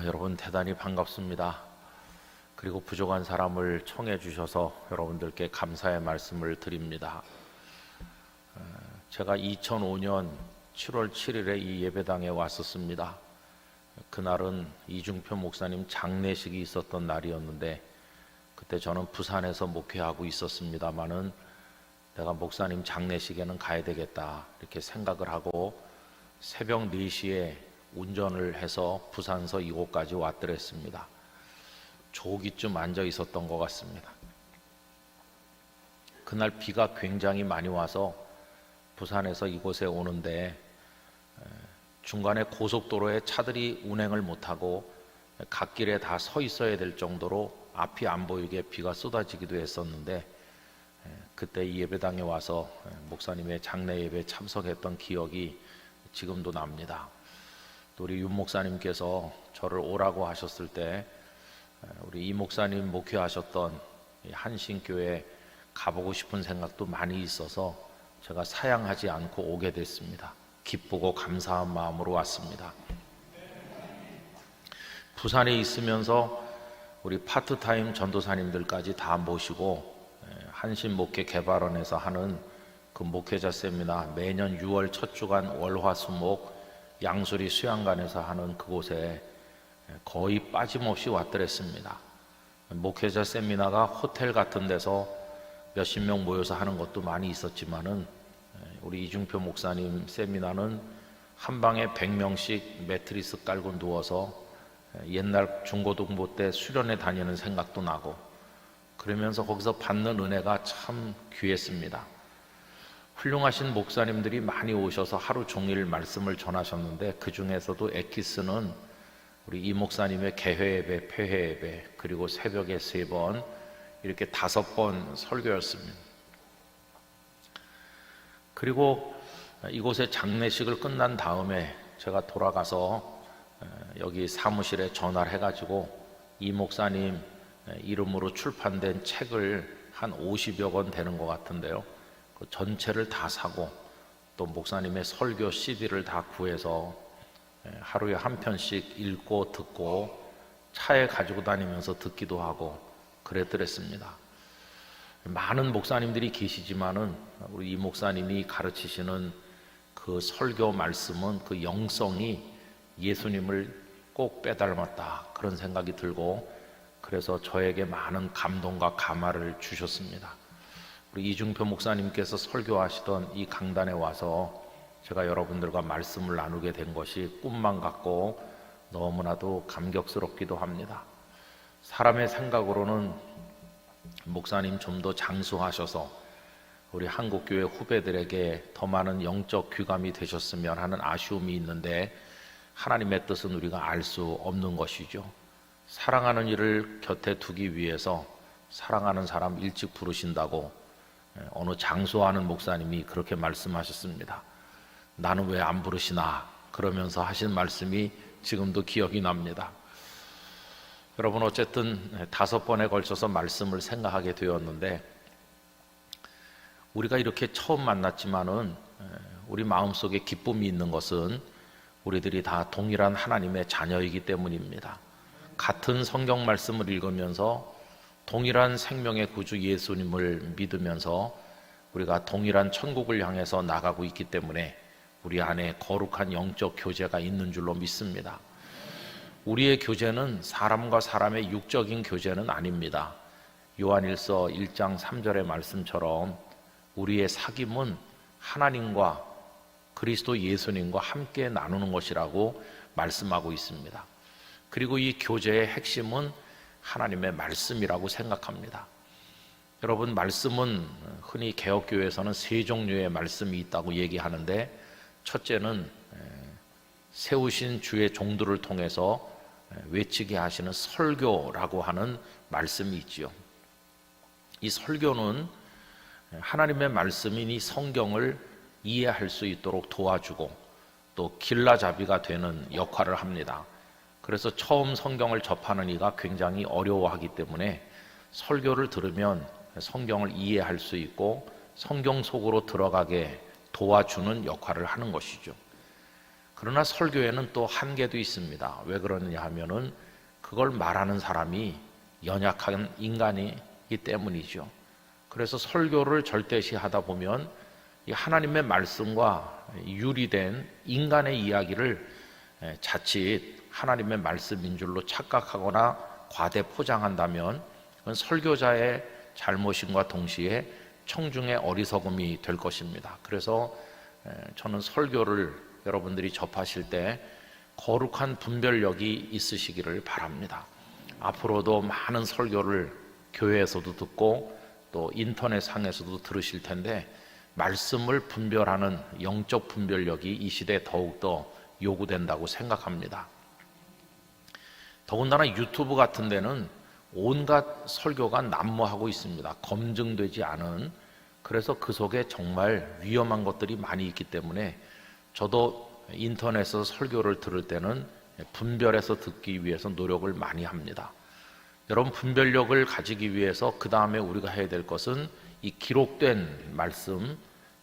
여러분 대단히 반갑습니다. 그리고 부족한 사람을 청해 주셔서 여러분들께 감사의 말씀을 드립니다. 제가 2005년 7월 7일에 이 예배당에 왔었습니다. 그날은 이중표 목사님 장례식이 있었던 날이었는데 그때 저는 부산에서 목회하고 있었습니다마는 내가 목사님 장례식에는 가야 되겠다 이렇게 생각을 하고 새벽 4시에 운전을 해서 부산서 이곳까지 왔더랬습니다. 조기쯤 앉아 있었던 것 같습니다. 그날 비가 굉장히 많이 와서 부산에서 이곳에 오는데 중간에 고속도로에 차들이 운행을 못하고 갓길에 다 서 있어야 될 정도로 앞이 안 보이게 비가 쏟아지기도 했었는데 그때 이 예배당에 와서 목사님의 장례 예배에 참석했던 기억이 지금도 납니다. 또 우리 윤 목사님께서 저를 오라고 하셨을 때 우리 이 목사님 목회하셨던 한신교회 가보고 싶은 생각도 많이 있어서 제가 사양하지 않고 오게 됐습니다. 기쁘고 감사한 마음으로 왔습니다. 부산에 있으면서 우리 파트타임 전도사님들까지 다 모시고 한신 목회 개발원에서 하는 그 목회자 세미나 매년 6월 첫 주간 월화수목 양수리 수양관에서 하는 그곳에 거의 빠짐없이 왔더랬습니다. 목회자 세미나가 호텔 같은 데서 몇십 명 모여서 하는 것도 많이 있었지만은 우리 이중표 목사님 세미나는 한 방에 100명씩 매트리스 깔고 누워서 옛날 중고등부 때 수련회 다니는 생각도 나고 그러면서 거기서 받는 은혜가 참 귀했습니다. 훌륭하신 목사님들이 많이 오셔서 하루 종일 말씀을 전하셨는데 그 중에서도 엑기스는 우리 이 목사님의 개회 예배, 폐회 예배, 그리고 새벽에 3번 이렇게 5번 설교였습니다. 그리고 이곳에 장례식을 끝난 다음에 제가 돌아가서 여기 사무실에 전화를 해가지고 이 목사님 이름으로 출판된 책을 한 50여 권 되는 것 같은데요. 그 전체를 다 사고 또 목사님의 설교 CD를 다 구해서 하루에 한 편씩 읽고 듣고 차에 가지고 다니면서 듣기도 하고 그랬더랬습니다. 많은 목사님들이 계시지만은 우리 이 목사님이 가르치시는 그 설교 말씀은 그 영성이 예수님을 꼭 빼닮았다 그런 생각이 들고 그래서 저에게 많은 감동과 감화를 주셨습니다. 우리 이중표 목사님께서 설교하시던 이 강단에 와서 제가 여러분들과 말씀을 나누게 된 것이 꿈만 같고 너무나도 감격스럽기도 합니다. 사람의 생각으로는 목사님 좀 더 장수하셔서 우리 한국교회 후배들에게 더 많은 영적 귀감이 되셨으면 하는 아쉬움이 있는데 하나님의 뜻은 우리가 알 수 없는 것이죠. 사랑하는 이를 곁에 두기 위해서 사랑하는 사람 일찍 부르신다고 어느 장수하는 목사님이 그렇게 말씀하셨습니다. 나는 왜 안 부르시나 그러면서 하신 말씀이 지금도 기억이 납니다. 여러분 어쨌든 5번에 걸쳐서 말씀을 생각하게 되었는데 우리가 이렇게 처음 만났지만은 우리 마음속에 기쁨이 있는 것은 우리들이 다 동일한 하나님의 자녀이기 때문입니다. 같은 성경 말씀을 읽으면서 동일한 생명의 구주 예수님을 믿으면서 우리가 동일한 천국을 향해서 나가고 있기 때문에 우리 안에 거룩한 영적 교제가 있는 줄로 믿습니다. 우리의 교제는 사람과 사람의 육적인 교제는 아닙니다. 요한일서 1장 3절의 말씀처럼 우리의 사귐은 하나님과 그리스도 예수님과 함께 나누는 것이라고 말씀하고 있습니다. 그리고 이 교제의 핵심은 하나님의 말씀이라고 생각합니다. 여러분 말씀은 흔히 개혁교회에서는 3종류의 말씀이 있다고 얘기하는데 첫째는 세우신 주의 종들을 통해서 외치게 하시는 설교라고 하는 말씀이 있지요. 이 설교는 하나님의 말씀인 이 성경을 이해할 수 있도록 도와주고 또 길라잡이가 되는 역할을 합니다. 그래서 처음 성경을 접하는 이가 굉장히 어려워하기 때문에 설교를 들으면 성경을 이해할 수 있고 성경 속으로 들어가게 도와주는 역할을 하는 것이죠. 그러나 설교에는 또 한계도 있습니다. 왜 그러느냐 하면은 그걸 말하는 사람이 연약한 인간이기 때문이죠. 그래서 설교를 절대시하다 보면 이 하나님의 말씀과 유리된 인간의 이야기를 자칫 하나님의 말씀인 줄로 착각하거나 과대 포장한다면 그건 설교자의 잘못임과 동시에 청중의 어리석음이 될 것입니다. 그래서 저는 설교를 여러분들이 접하실 때 거룩한 분별력이 있으시기를 바랍니다. 앞으로도 많은 설교를 교회에서도 듣고 또 인터넷 상에서도 들으실 텐데 말씀을 분별하는 영적 분별력이 이 시대에 더욱더 요구된다고 생각합니다. 더군다나 유튜브 같은 데는 온갖 설교가 난무하고 있습니다. 검증되지 않은. 그래서 그 속에 정말 위험한 것들이 많이 있기 때문에 저도 인터넷에서 설교를 들을 때는 분별해서 듣기 위해서 노력을 많이 합니다. 여러분, 분별력을 가지기 위해서 그 다음에 우리가 해야 될 것은 이 기록된 말씀,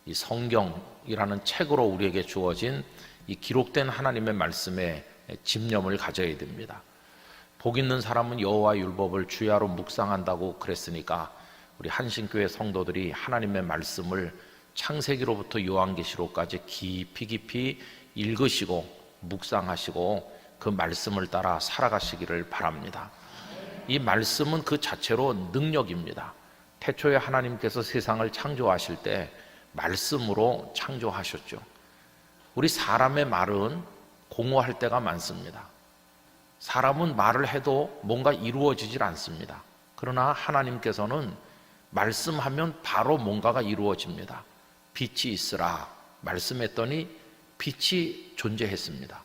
이 성경이라는 책으로 우리에게 주어진 이 기록된 하나님의 말씀에 집념을 가져야 됩니다. 복 있는 사람은 여호와 율법을 주야로 묵상한다고 그랬으니까 우리 한신교회 성도들이 하나님의 말씀을 창세기로부터 요한계시록까지 깊이 읽으시고 묵상하시고 그 말씀을 따라 살아가시기를 바랍니다. 이 말씀은 그 자체로 능력입니다. 태초에 하나님께서 세상을 창조하실 때 말씀으로 창조하셨죠. 우리 사람의 말은 공허할 때가 많습니다. 사람은 말을 해도 뭔가 이루어지질 않습니다. 그러나 하나님께서는 말씀하면 바로 뭔가가 이루어집니다. 빛이 있으라 말씀했더니 빛이 존재했습니다.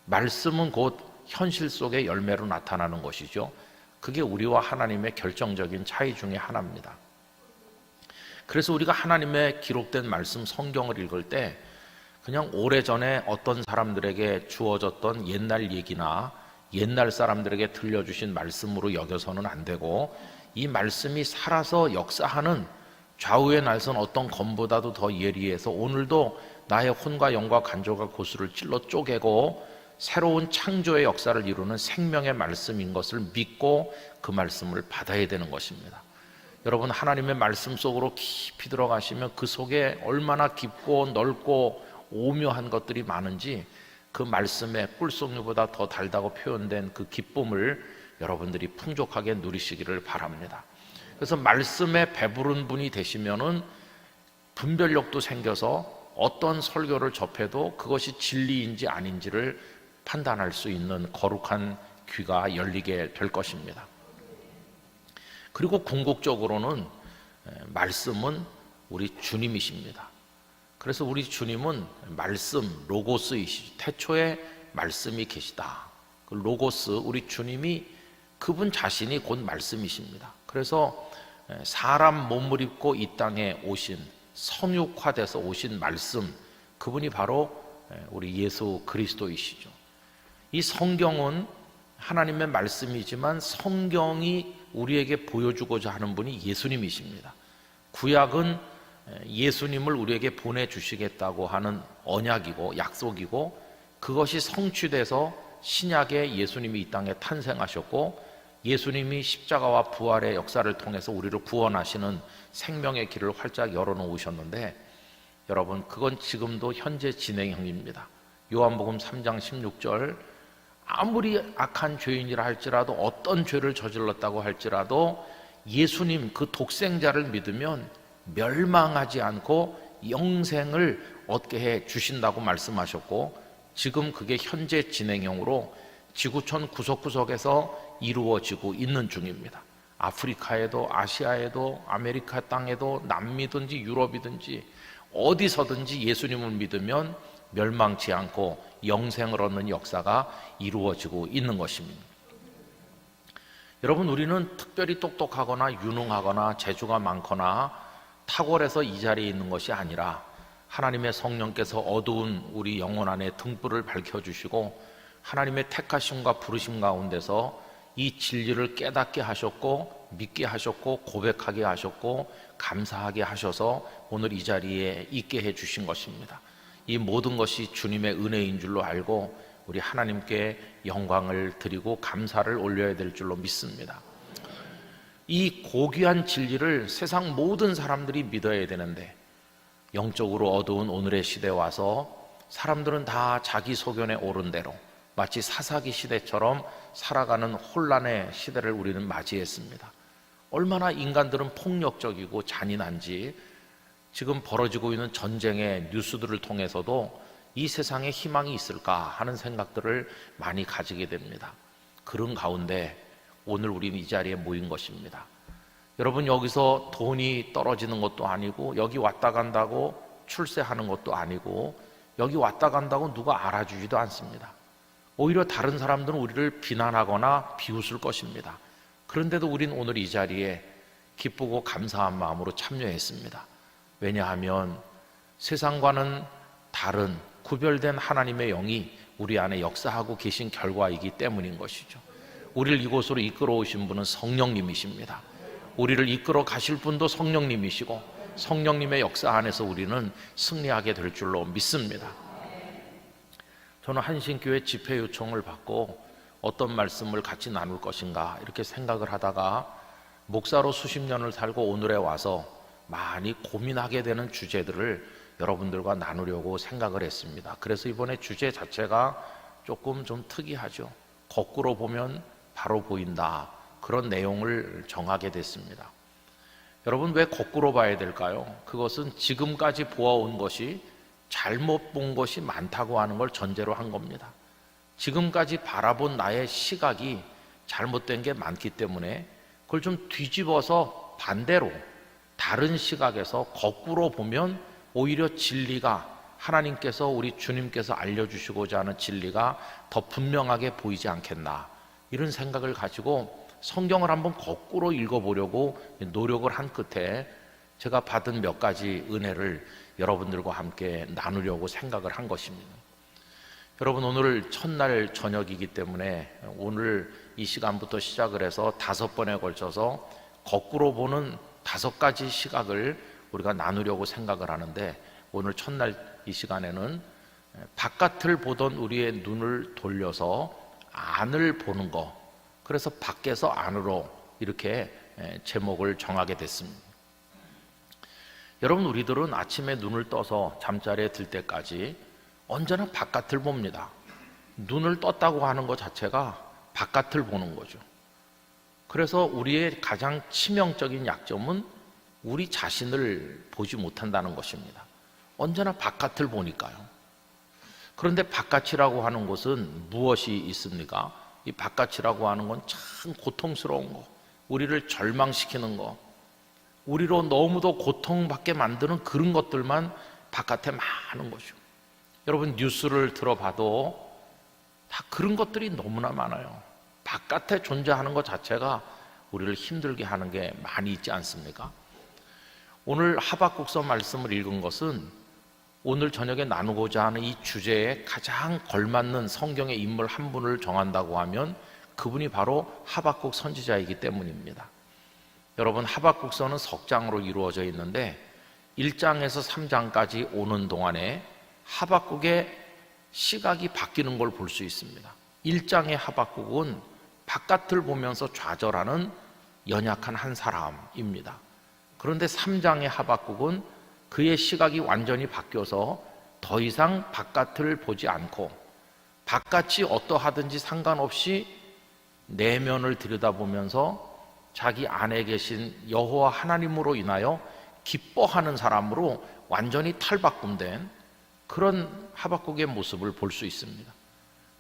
말씀은 곧 현실 속의 열매로 나타나는 것이죠. 그게 우리와 하나님의 결정적인 차이 중에 하나입니다. 그래서 우리가 하나님의 기록된 말씀 성경을 읽을 때 그냥 오래전에 어떤 사람들에게 주어졌던 옛날 얘기나 옛날 사람들에게 들려주신 말씀으로 여겨서는 안 되고 이 말씀이 살아서 역사하는 좌우의 날선 어떤 검보다도 더 예리해서 오늘도 나의 혼과 영과 간절과 고수를 찔러 쪼개고 새로운 창조의 역사를 이루는 생명의 말씀인 것을 믿고 그 말씀을 받아야 되는 것입니다. 여러분, 하나님의 말씀 속으로 깊이 들어가시면 그 속에 얼마나 깊고 넓고 오묘한 것들이 많은지 그 말씀의 꿀송이보다 더 달다고 표현된 그 기쁨을 여러분들이 풍족하게 누리시기를 바랍니다. 그래서 말씀에 배부른 분이 되시면은 분별력도 생겨서 어떤 설교를 접해도 그것이 진리인지 아닌지를 판단할 수 있는 거룩한 귀가 열리게 될 것입니다. 그리고 궁극적으로는 말씀은 우리 주님이십니다. 그래서 우리 주님은 말씀, 로고스이시죠. 태초에 말씀이 계시다. 그 로고스, 우리 주님이 그분 자신이 곧 말씀이십니다. 그래서 사람 몸을 입고 이 땅에 오신, 성육화돼서 오신 말씀, 그분이 바로 우리 예수 그리스도이시죠. 이 성경은 하나님의 말씀이지만 성경이 우리에게 보여주고자 하는 분이 예수님이십니다. 구약은 예수님을 우리에게 보내주시겠다고 하는 언약이고 약속이고 그것이 성취돼서 신약에 예수님이 이 땅에 탄생하셨고 예수님이 십자가와 부활의 역사를 통해서 우리를 구원하시는 생명의 길을 활짝 열어놓으셨는데 여러분, 그건 지금도 현재 진행형입니다. 요한복음 3장 16절, 아무리 악한 죄인이라 할지라도 어떤 죄를 저질렀다고 할지라도 예수님 그 독생자를 믿으면 멸망하지 않고 영생을 얻게 해 주신다고 말씀하셨고 지금 그게 현재 진행형으로 지구촌 구석구석에서 이루어지고 있는 중입니다. 아프리카에도 아시아에도 아메리카 땅에도 남미든지 유럽이든지 어디서든지 예수님을 믿으면 멸망치 않고 영생을 얻는 역사가 이루어지고 있는 것입니다. 여러분, 우리는 특별히 똑똑하거나 유능하거나 재주가 많거나 탁월해서 이 자리에 있는 것이 아니라 하나님의 성령께서 어두운 우리 영혼 안에 등불을 밝혀주시고 하나님의 택하심과 부르심 가운데서 이 진리를 깨닫게 하셨고 믿게 하셨고 고백하게 하셨고 감사하게 하셔서 오늘 이 자리에 있게 해주신 것입니다. 이 모든 것이 주님의 은혜인 줄로 알고 우리 하나님께 영광을 드리고 감사를 올려야 될 줄로 믿습니다. 이 고귀한 진리를 세상 모든 사람들이 믿어야 되는데 영적으로 어두운 오늘의 시대에 와서 사람들은 다 자기 소견에 옳은 대로 마치 사사기 시대처럼 살아가는 혼란의 시대를 우리는 맞이했습니다. 얼마나 인간들은 폭력적이고 잔인한지 지금 벌어지고 있는 전쟁의 뉴스들을 통해서도 이 세상에 희망이 있을까 하는 생각들을 많이 가지게 됩니다. 그런 가운데 오늘 우리는 이 자리에 모인 것입니다. 여러분, 여기서 돈이 떨어지는 것도 아니고 여기 왔다 간다고 출세하는 것도 아니고 여기 왔다 간다고 누가 알아주지도 않습니다. 오히려 다른 사람들은 우리를 비난하거나 비웃을 것입니다. 그런데도 우린 오늘 이 자리에 기쁘고 감사한 마음으로 참여했습니다. 왜냐하면 세상과는 다른 구별된 하나님의 영이 우리 안에 역사하고 계신 결과이기 때문인 것이죠. 우리를 이곳으로 이끌어 오신 분은 성령님이십니다. 우리를 이끌어 가실 분도 성령님이시고 성령님의 역사 안에서 우리는 승리하게 될 줄로 믿습니다. 저는 한신교회 집회 요청을 받고 어떤 말씀을 같이 나눌 것인가 이렇게 생각을 하다가 목사로 수십 년을 살고 오늘에 와서 많이 고민하게 되는 주제들을 여러분들과 나누려고 생각을 했습니다. 그래서 이번에 주제 자체가 조금 좀 특이하죠. 거꾸로 보면 바로 보인다, 그런 내용을 정하게 됐습니다. 여러분, 왜 거꾸로 봐야 될까요? 그것은 지금까지 보아온 것이 잘못 본 것이 많다고 하는 걸 전제로 한 겁니다. 지금까지 바라본 나의 시각이 잘못된 게 많기 때문에 그걸 좀 뒤집어서 반대로 다른 시각에서 거꾸로 보면 오히려 진리가, 하나님께서 우리 주님께서 알려주시고자 하는 진리가 더 분명하게 보이지 않겠나, 이런 생각을 가지고 성경을 한번 거꾸로 읽어보려고 노력을 한 끝에 제가 받은 몇 가지 은혜를 여러분들과 함께 나누려고 생각을 한 것입니다. 여러분, 오늘 첫날 저녁이기 때문에 오늘 이 시간부터 시작을 해서 5번에 걸쳐서 거꾸로 보는 5가지 시각을 우리가 나누려고 생각을 하는데, 오늘 첫날 이 시간에는 바깥을 보던 우리의 눈을 돌려서 안을 보는 것, 그래서 밖에서 안으로 이렇게 제목을 정하게 됐습니다. 여러분, 우리들은 아침에 눈을 떠서 잠자리에 들 때까지 언제나 바깥을 봅니다. 눈을 떴다고 하는 것 자체가 바깥을 보는 거죠. 그래서 우리의 가장 치명적인 약점은 우리 자신을 보지 못한다는 것입니다. 언제나 바깥을 보니까요. 그런데 바깥이라고 하는 것은 무엇이 있습니까? 이 바깥이라고 하는 건 참 고통스러운 거, 우리를 절망시키는 거, 우리로 너무도 고통받게 만드는 그런 것들만 바깥에 많은 거죠. 여러분, 뉴스를 들어봐도 다 그런 것들이 너무나 많아요. 바깥에 존재하는 것 자체가 우리를 힘들게 하는 게 많이 있지 않습니까? 오늘 하박국서 말씀을 읽은 것은 오늘 저녁에 나누고자 하는 이 주제에 가장 걸맞는 성경의 인물 한 분을 정한다고 하면 그분이 바로 하박국 선지자이기 때문입니다. 여러분, 하박국서는 석장으로 이루어져 있는데 1장에서 3장까지 오는 동안에 하박국의 시각이 바뀌는 걸 볼 수 있습니다. 1장의 하박국은 바깥을 보면서 좌절하는 연약한 한 사람입니다. 그런데 3장의 하박국은 그의 시각이 완전히 바뀌어서 더 이상 바깥을 보지 않고 바깥이 어떠하든지 상관없이 내면을 들여다보면서 자기 안에 계신 여호와 하나님으로 인하여 기뻐하는 사람으로 완전히 탈바꿈된 그런 하박국의 모습을 볼 수 있습니다.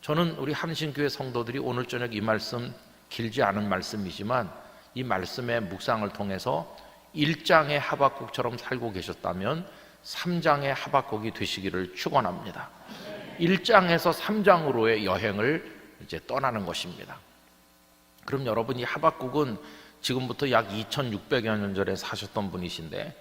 저는 우리 함신교회 성도들이 오늘 저녁 이 말씀, 길지 않은 말씀이지만 이 말씀의 묵상을 통해서 1장의 하박국처럼 살고 계셨다면 3장의 하박국이 되시기를 축원합니다. 1장에서 3장으로의 여행을 이제 떠나는 것입니다. 그럼 여러분, 이 하박국은 지금부터 약 2600여 년 전에 사셨던 분이신데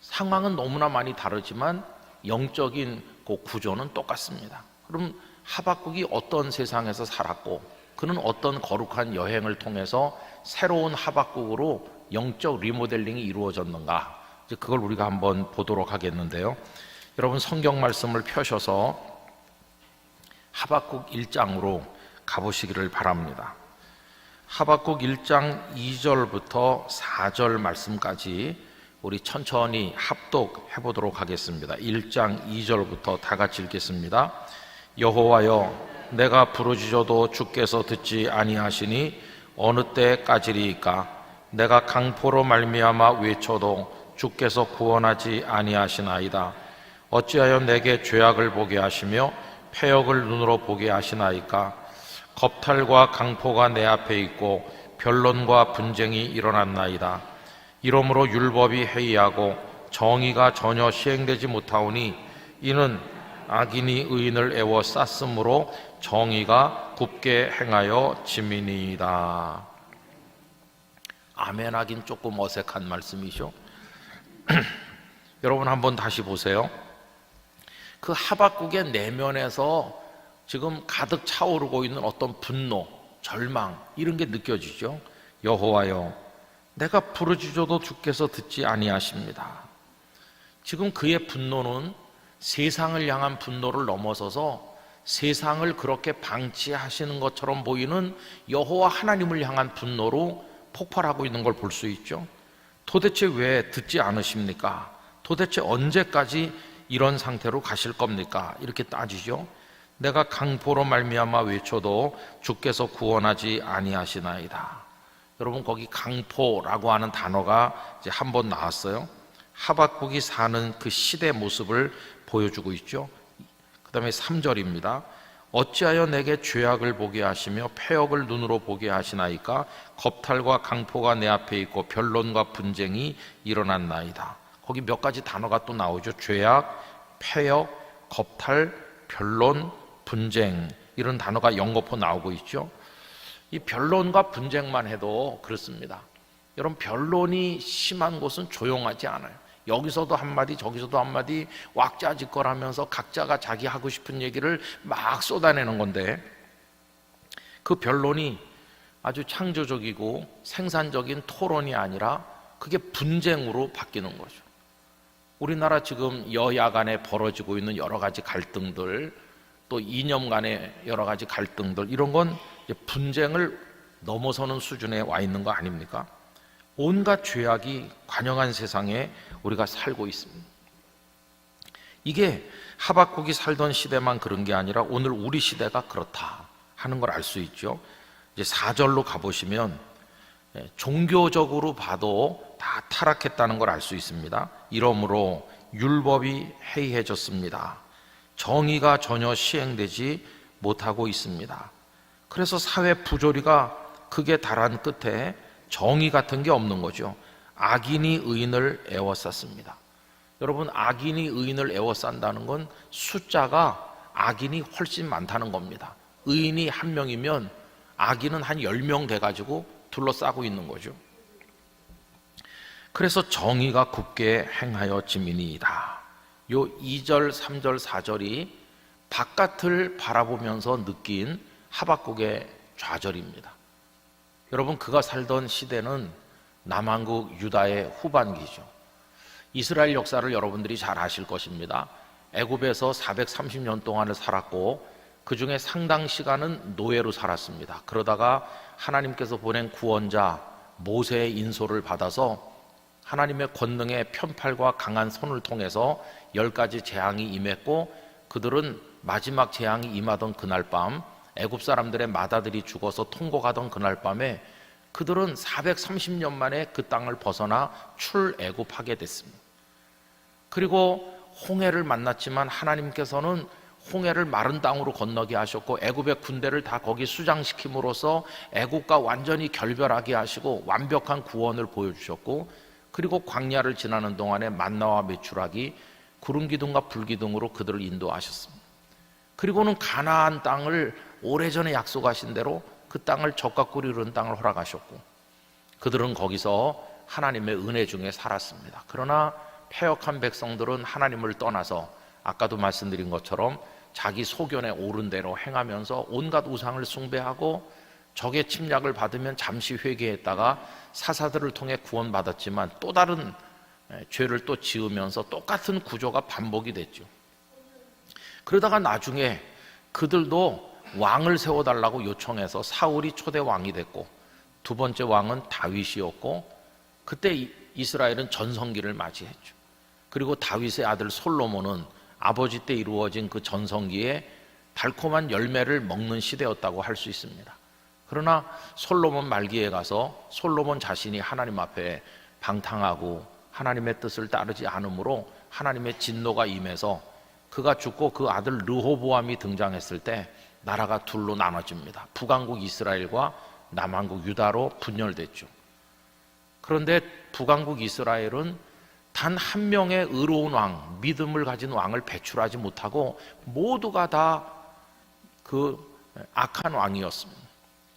상황은 너무나 많이 다르지만 영적인 그 구조는 똑같습니다. 그럼 하박국이 어떤 세상에서 살았고 그는 어떤 거룩한 여행을 통해서 새로운 하박국으로 영적 리모델링이 이루어졌는가, 이제 그걸 우리가 한번 보도록 하겠는데요. 여러분 성경 말씀을 펴셔서 하박국 1장으로 가보시기를 바랍니다. 하박국 1장 2절부터 4절 말씀까지 우리 천천히 합독해 보도록 하겠습니다. 1장 2절부터 다 같이 읽겠습니다. 여호와여, 내가 부르짖어도 주께서 듣지 아니하시니 어느 때까지리이까? 내가 강포로 말미암아 외쳐도 주께서 구원하지 아니하시나이다. 어찌하여 내게 죄악을 보게 하시며 패역을 눈으로 보게 하시나이까? 겁탈과 강포가 내 앞에 있고 변론과 분쟁이 일어났나이다. 이러므로 율법이 해이하고 정의가 전혀 시행되지 못하오니 이는 악인이 의인을 애워 쌌으므로 정의가 굽게 행하여 짐이니이다. 아멘 하긴 조금 어색한 말씀이죠. 여러분 한번 다시 보세요. 그 하박국의 내면에서 지금 가득 차오르고 있는 어떤 분노, 절망 이런 게 느껴지죠. 여호와여, 내가 부르짖어도 주께서 듣지 아니하십니다. 지금 그의 분노는 세상을 향한 분노를 넘어서서 세상을 그렇게 방치하시는 것처럼 보이는 여호와 하나님을 향한 분노로 폭발하고 있는 걸 볼 수 있죠. 도대체 왜 듣지 않으십니까? 도대체 언제까지 이런 상태로 가실 겁니까? 이렇게 따지죠. 내가 강포로 말미암아 외쳐도 주께서 구원하지 아니하시나이다. 여러분 거기 강포라고 하는 단어가 이제 한 번 나왔어요. 하박국이 사는 그 시대 모습을 보여주고 있죠. 그 다음에 3절입니다. 어찌하여 내게 죄악을 보게 하시며 패역을 눈으로 보게 하시나이까? 겁탈과 강포가 내 앞에 있고 변론과 분쟁이 일어났나이다. 거기 몇 가지 단어가 또 나오죠. 죄악, 패역, 겁탈, 변론, 분쟁 이런 단어가 연거푸 나오고 있죠. 이 변론과 분쟁만 해도 그렇습니다. 여러분 변론이 심한 곳은 조용하지 않아요. 여기서도 한마디 저기서도 한마디 왁자지껄하면서 각자가 자기 하고 싶은 얘기를 막 쏟아내는 건데 그 변론이 아주 창조적이고 생산적인 토론이 아니라 그게 분쟁으로 바뀌는 거죠. 우리나라 지금 여야 간에 벌어지고 있는 여러 가지 갈등들 또 이념 간의 여러 가지 갈등들 이런 건 분쟁을 넘어서는 수준에 와 있는 거 아닙니까? 온갖 죄악이 관영한 세상에 우리가 살고 있습니다. 이게 하박국이 살던 시대만 그런 게 아니라 오늘 우리 시대가 그렇다 하는 걸 알 수 있죠. 이제 4절로 가보시면 종교적으로 봐도 다 타락했다는 걸 알 수 있습니다. 이러므로 율법이 해이해졌습니다. 정의가 전혀 시행되지 못하고 있습니다. 그래서 사회 부조리가 극에 달한 끝에 정의 같은 게 없는 거죠. 악인이 의인을 애워쌌습니다. 여러분 악인이 의인을 애워싼다는 건 숫자가 악인이 훨씬 많다는 겁니다. 의인이 한 명이면 악인은 한 10명 돼가지고 둘러싸고 있는 거죠. 그래서 정의가 굽게 행하여 짐이니이다. 요 2절, 3절, 4절이 바깥을 바라보면서 느낀 하박국의 좌절입니다. 여러분 그가 살던 시대는 남한국 유다의 후반기죠. 이스라엘 역사를 여러분들이 잘 아실 것입니다. 애굽에서 430년 동안을 살았고 그 중에 상당 시간은 노예로 살았습니다. 그러다가 하나님께서 보낸 구원자 모세의 인솔을 받아서 하나님의 권능의 편팔과 강한 손을 통해서 10가지 재앙이 임했고 그들은 마지막 재앙이 임하던 그날 밤 애굽 사람들의 맏아들이 죽어서 통곡하던 그날 밤에 그들은 430년 만에 그 땅을 벗어나 출애굽하게 됐습니다. 그리고 홍해를 만났지만 하나님께서는 홍해를 마른 땅으로 건너게 하셨고 애굽의 군대를 다 거기 수장시킴으로써 애굽과 완전히 결별하게 하시고 완벽한 구원을 보여주셨고 그리고 광야를 지나는 동안에 만나와 메추라기 구름기둥과 불기둥으로 그들을 인도하셨습니다. 그리고는 가나안 땅을 오래전에 약속하신 대로 그 땅을 젖과 꿀이 흐르는 땅을 허락하셨고 그들은 거기서 하나님의 은혜 중에 살았습니다. 그러나 패역한 백성들은 하나님을 떠나서 아까도 말씀드린 것처럼 자기 소견에 옳은 대로 행하면서 온갖 우상을 숭배하고 적의 침략을 받으면 잠시 회개했다가 사사들을 통해 구원받았지만 또 다른 죄를 또 지으면서 똑같은 구조가 반복이 됐죠. 그러다가 나중에 그들도 왕을 세워달라고 요청해서 사울이 초대 왕이 됐고, 두 번째 왕은 다윗이었고, 그때 이스라엘은 전성기를 맞이했죠. 그리고 다윗의 아들 솔로몬은 아버지 때 이루어진 그 전성기에 달콤한 열매를 먹는 시대였다고 할 수 있습니다. 그러나 솔로몬 말기에 가서 솔로몬 자신이 하나님 앞에 방탕하고 하나님의 뜻을 따르지 않으므로 하나님의 진노가 임해서 그가 죽고 그 아들 르호보암이 등장했을 때 나라가 둘로 나눠집니다. 북왕국 이스라엘과 남왕국 유다로 분열됐죠. 그런데 북왕국 이스라엘은 단 한 명의 의로운 왕, 믿음을 가진 왕을 배출하지 못하고 모두가 다 그 악한 왕이었습니다.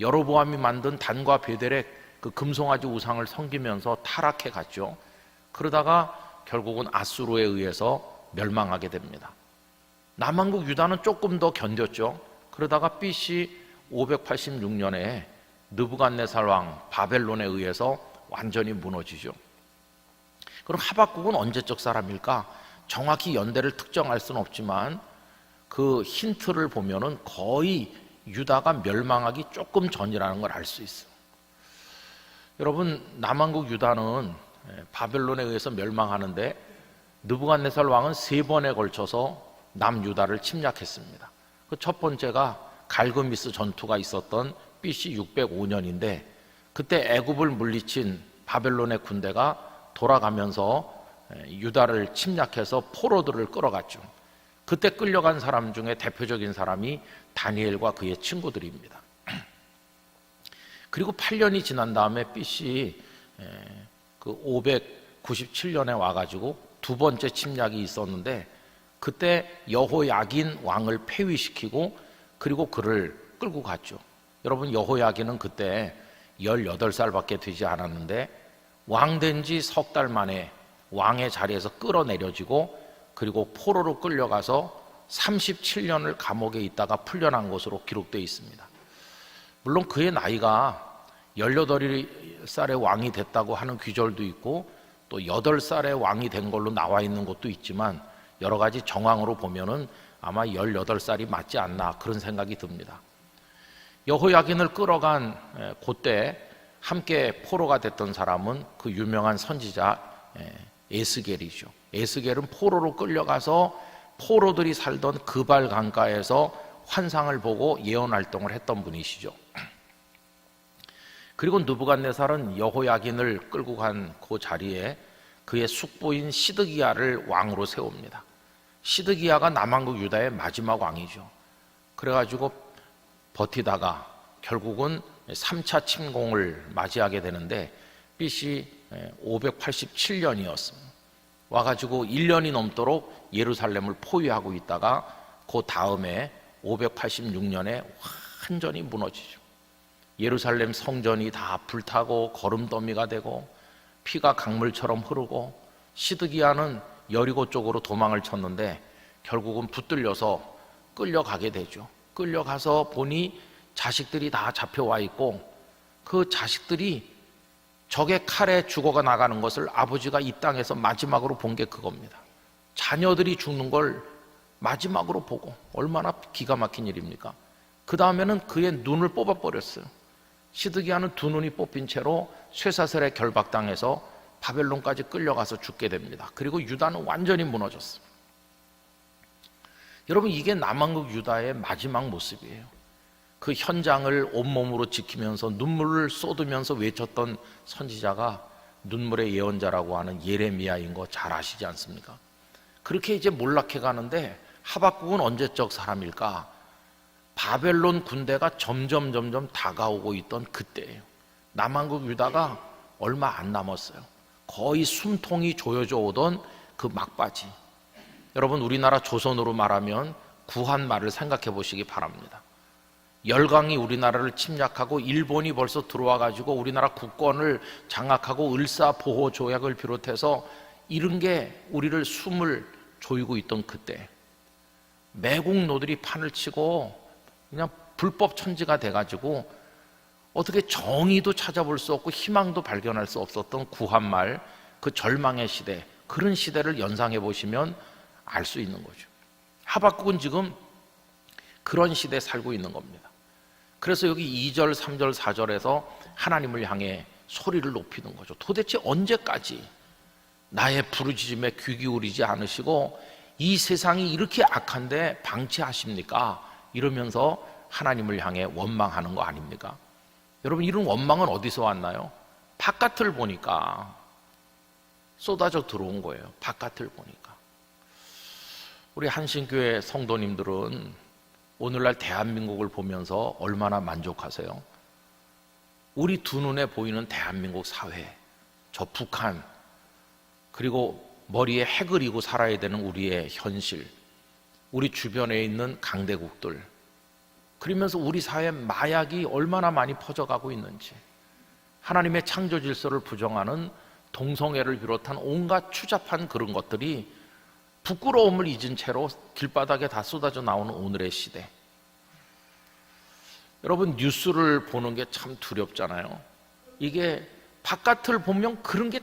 여로보암이 만든 단과 베델의 그 금송아지 우상을 섬기면서 타락해 갔죠. 그러다가 결국은 아수르에 의해서 멸망하게 됩니다. 남왕국 유다는 조금 더 견뎠죠. 그러다가 BC 586년에 느부갓네살 왕 바벨론에 의해서 완전히 무너지죠. 그럼 하박국은 언제적 사람일까? 정확히 연대를 특정할 수는 없지만 그 힌트를 보면은 거의 유다가 멸망하기 조금 전이라는 걸 알 수 있어요. 여러분, 남왕국 유다는 바벨론에 의해서 멸망하는데 느부갓네살 왕은 3번에 걸쳐서 남유다를 침략했습니다. 그 첫 번째가 갈그미스 전투가 있었던 BC 605년인데 그때 애굽을 물리친 바벨론의 군대가 돌아가면서 유다를 침략해서 포로들을 끌어갔죠. 그때 끌려간 사람 중에 대표적인 사람이 다니엘과 그의 친구들입니다. 그리고 8년이 지난 다음에 BC 597년에 와가지고 두 번째 침략이 있었는데 그때 여호야긴 왕을 폐위시키고 그리고 그를 끌고 갔죠. 여러분, 여호야긴은 그때 18살밖에 되지 않았는데 왕 된 지 석 달 만에 왕의 자리에서 끌어내려지고 그리고 포로로 끌려가서 37년을 감옥에 있다가 풀려난 것으로 기록되어 있습니다. 물론 그의 나이가 18살의 왕이 됐다고 하는 귀절도 있고 또 8살의 왕이 된 걸로 나와 있는 것도 있지만 여러 가지 정황으로 보면은 아마 18살이 맞지 않나 그런 생각이 듭니다. 여호야긴을 끌어간 그때 함께 포로가 됐던 사람은 그 유명한 선지자 에스겔이죠. 에스겔은 포로로 끌려가서 포로들이 살던 그발 강가에서 환상을 보고 예언 활동을 했던 분이시죠. 그리고 느부갓네살은 여호야긴을 끌고 간 그 자리에 그의 숙부인 시드기야를 왕으로 세웁니다. 시드기야가 남왕국 유다의 마지막 왕이죠. 그래가지고 버티다가 결국은 3차 침공을 맞이하게 되는데 BC 587년이었습니다. 와가지고 1년이 넘도록 예루살렘을 포위하고 있다가 그 다음에 586년에 완전히 무너지죠. 예루살렘 성전이 다 불타고 거름더미가 되고 피가 강물처럼 흐르고 시드기야는 여리고 쪽으로 도망을 쳤는데 결국은 붙들려서 끌려가게 되죠. 끌려가서 보니 자식들이 다 잡혀와 있고 그 자식들이 적의 칼에 죽어가 나가는 것을 아버지가 이 땅에서 마지막으로 본 게 그겁니다. 자녀들이 죽는 걸 마지막으로 보고 얼마나 기가 막힌 일입니까? 그 다음에는 그의 눈을 뽑아버렸어요. 시드기야는 두 눈이 뽑힌 채로 쇠사슬에 결박당해서 바벨론까지 끌려가서 죽게 됩니다. 그리고 유다는 완전히 무너졌어요. 여러분, 이게 남왕국 유다의 마지막 모습이에요. 그 현장을 온몸으로 지키면서 눈물을 쏟으면서 외쳤던 선지자가 눈물의 예언자라고 하는 예레미야인 거 잘 아시지 않습니까? 그렇게 이제 몰락해 가는데 하박국은 언제적 사람일까? 바벨론 군대가 점점 다가오고 있던 그때예요. 남왕국 유다가 얼마 안 남았어요. 거의 숨통이 조여져 오던 그 막바지. 여러분, 우리나라 조선으로 말하면 구한말을 생각해 보시기 바랍니다. 열강이 우리나라를 침략하고 일본이 벌써 들어와 가지고 우리나라 국권을 장악하고 을사보호조약을 비롯해서 이런 게 우리를 숨을 조이고 있던 그때 매국노들이 판을 치고 그냥 불법 천지가 돼가지고 어떻게 정의도 찾아볼 수 없고 희망도 발견할 수 없었던 구한말, 그 절망의 시대, 그런 시대를 연상해 보시면 알 수 있는 거죠. 하박국은 지금 그런 시대에 살고 있는 겁니다. 그래서 여기 2절, 3절, 4절에서 하나님을 향해 소리를 높이는 거죠. 도대체 언제까지 나의 부르짖음에 귀 기울이지 않으시고 이 세상이 이렇게 악한데 방치하십니까? 이러면서 하나님을 향해 원망하는 거 아닙니까? 여러분, 이런 원망은 어디서 왔나요? 바깥을 보니까 쏟아져 들어온 거예요. 바깥을 보니까. 우리 한신교회 성도님들은 오늘날 대한민국을 보면서 얼마나 만족하세요? 우리 두 눈에 보이는 대한민국 사회, 저 북한, 그리고 머리에 해 그리고 살아야 되는 우리의 현실, 우리 주변에 있는 강대국들, 그러면서 우리 사회에 마약이 얼마나 많이 퍼져가고 있는지, 하나님의 창조 질서를 부정하는 동성애를 비롯한 온갖 추잡한 그런 것들이 부끄러움을 잊은 채로 길바닥에 다 쏟아져 나오는 오늘의 시대. 여러분, 뉴스를 보는 게 참 두렵잖아요. 이게 바깥을 보면 그런 게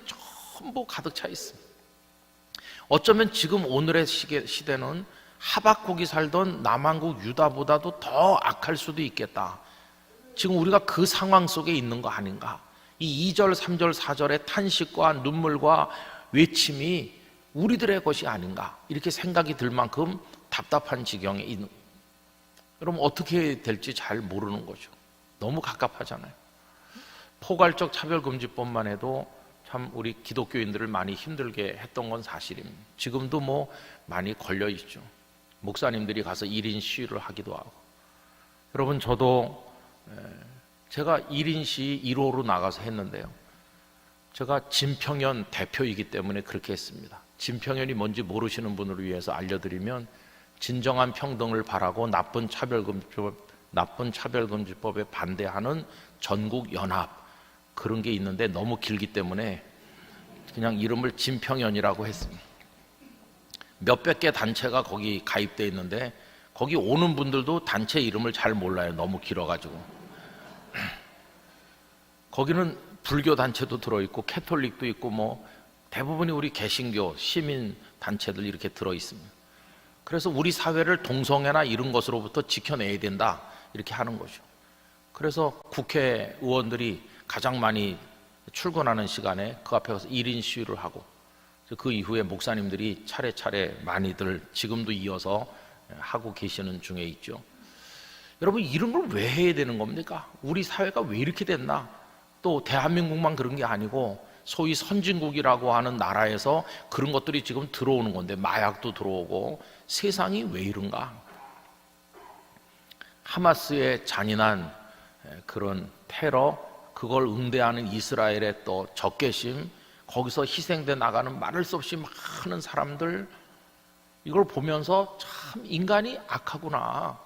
전부 가득 차 있습니다. 어쩌면 지금 오늘의 시대는 하박국이 살던 남한국 유다보다도 더 악할 수도 있겠다. 지금 우리가 그 상황 속에 있는 거 아닌가. 이 2절, 3절, 4절의 탄식과 눈물과 외침이 우리들의 것이 아닌가, 이렇게 생각이 들 만큼 답답한 지경에 있는, 여러분 어떻게 될지 잘 모르는 거죠. 너무 갑갑하잖아요. 포괄적 차별금지법만 해도 참 우리 기독교인들을 많이 힘들게 했던 건 사실입니다. 지금도 뭐 많이 걸려 있죠. 목사님들이 가서 1인 시위를 하기도 하고. 여러분, 저도 제가 1인 시위 1호로 나가서 했는데요, 제가 진평연 대표이기 때문에 그렇게 했습니다. 진평연이 뭔지 모르시는 분을 위해서 알려드리면, 진정한 평등을 바라고 나쁜 차별금지법에 반대하는 전국연합, 그런 게 있는데 너무 길기 때문에 그냥 이름을 진평연이라고 했습니다. 몇백 개 단체가 거기 가입되어 있는데 거기 오는 분들도 단체 이름을 잘 몰라요. 너무 길어가지고. 거기는 불교 단체도 들어있고 캐톨릭도 있고 뭐 대부분이 우리 개신교 시민 단체들 이렇게 들어있습니다. 그래서 우리 사회를 동성애나 이런 것으로부터 지켜내야 된다, 이렇게 하는 거죠. 그래서 국회의원들이 가장 많이 출근하는 시간에 그 앞에 가서 1인 시위를 하고, 그 이후에 목사님들이 차례차례 많이들 지금도 이어서 하고 계시는 중에 있죠. 여러분, 이런 걸 왜 해야 되는 겁니까? 우리 사회가 왜 이렇게 됐나? 또 대한민국만 그런 게 아니고 소위 선진국이라고 하는 나라에서 그런 것들이 지금 들어오는 건데, 마약도 들어오고 세상이 왜 이런가? 하마스의 잔인한 그런 테러, 그걸 응대하는 이스라엘의 또 적개심, 거기서 희생돼 나가는 말할 수 없이 많은 사람들, 이걸 보면서 참 인간이 악하구나.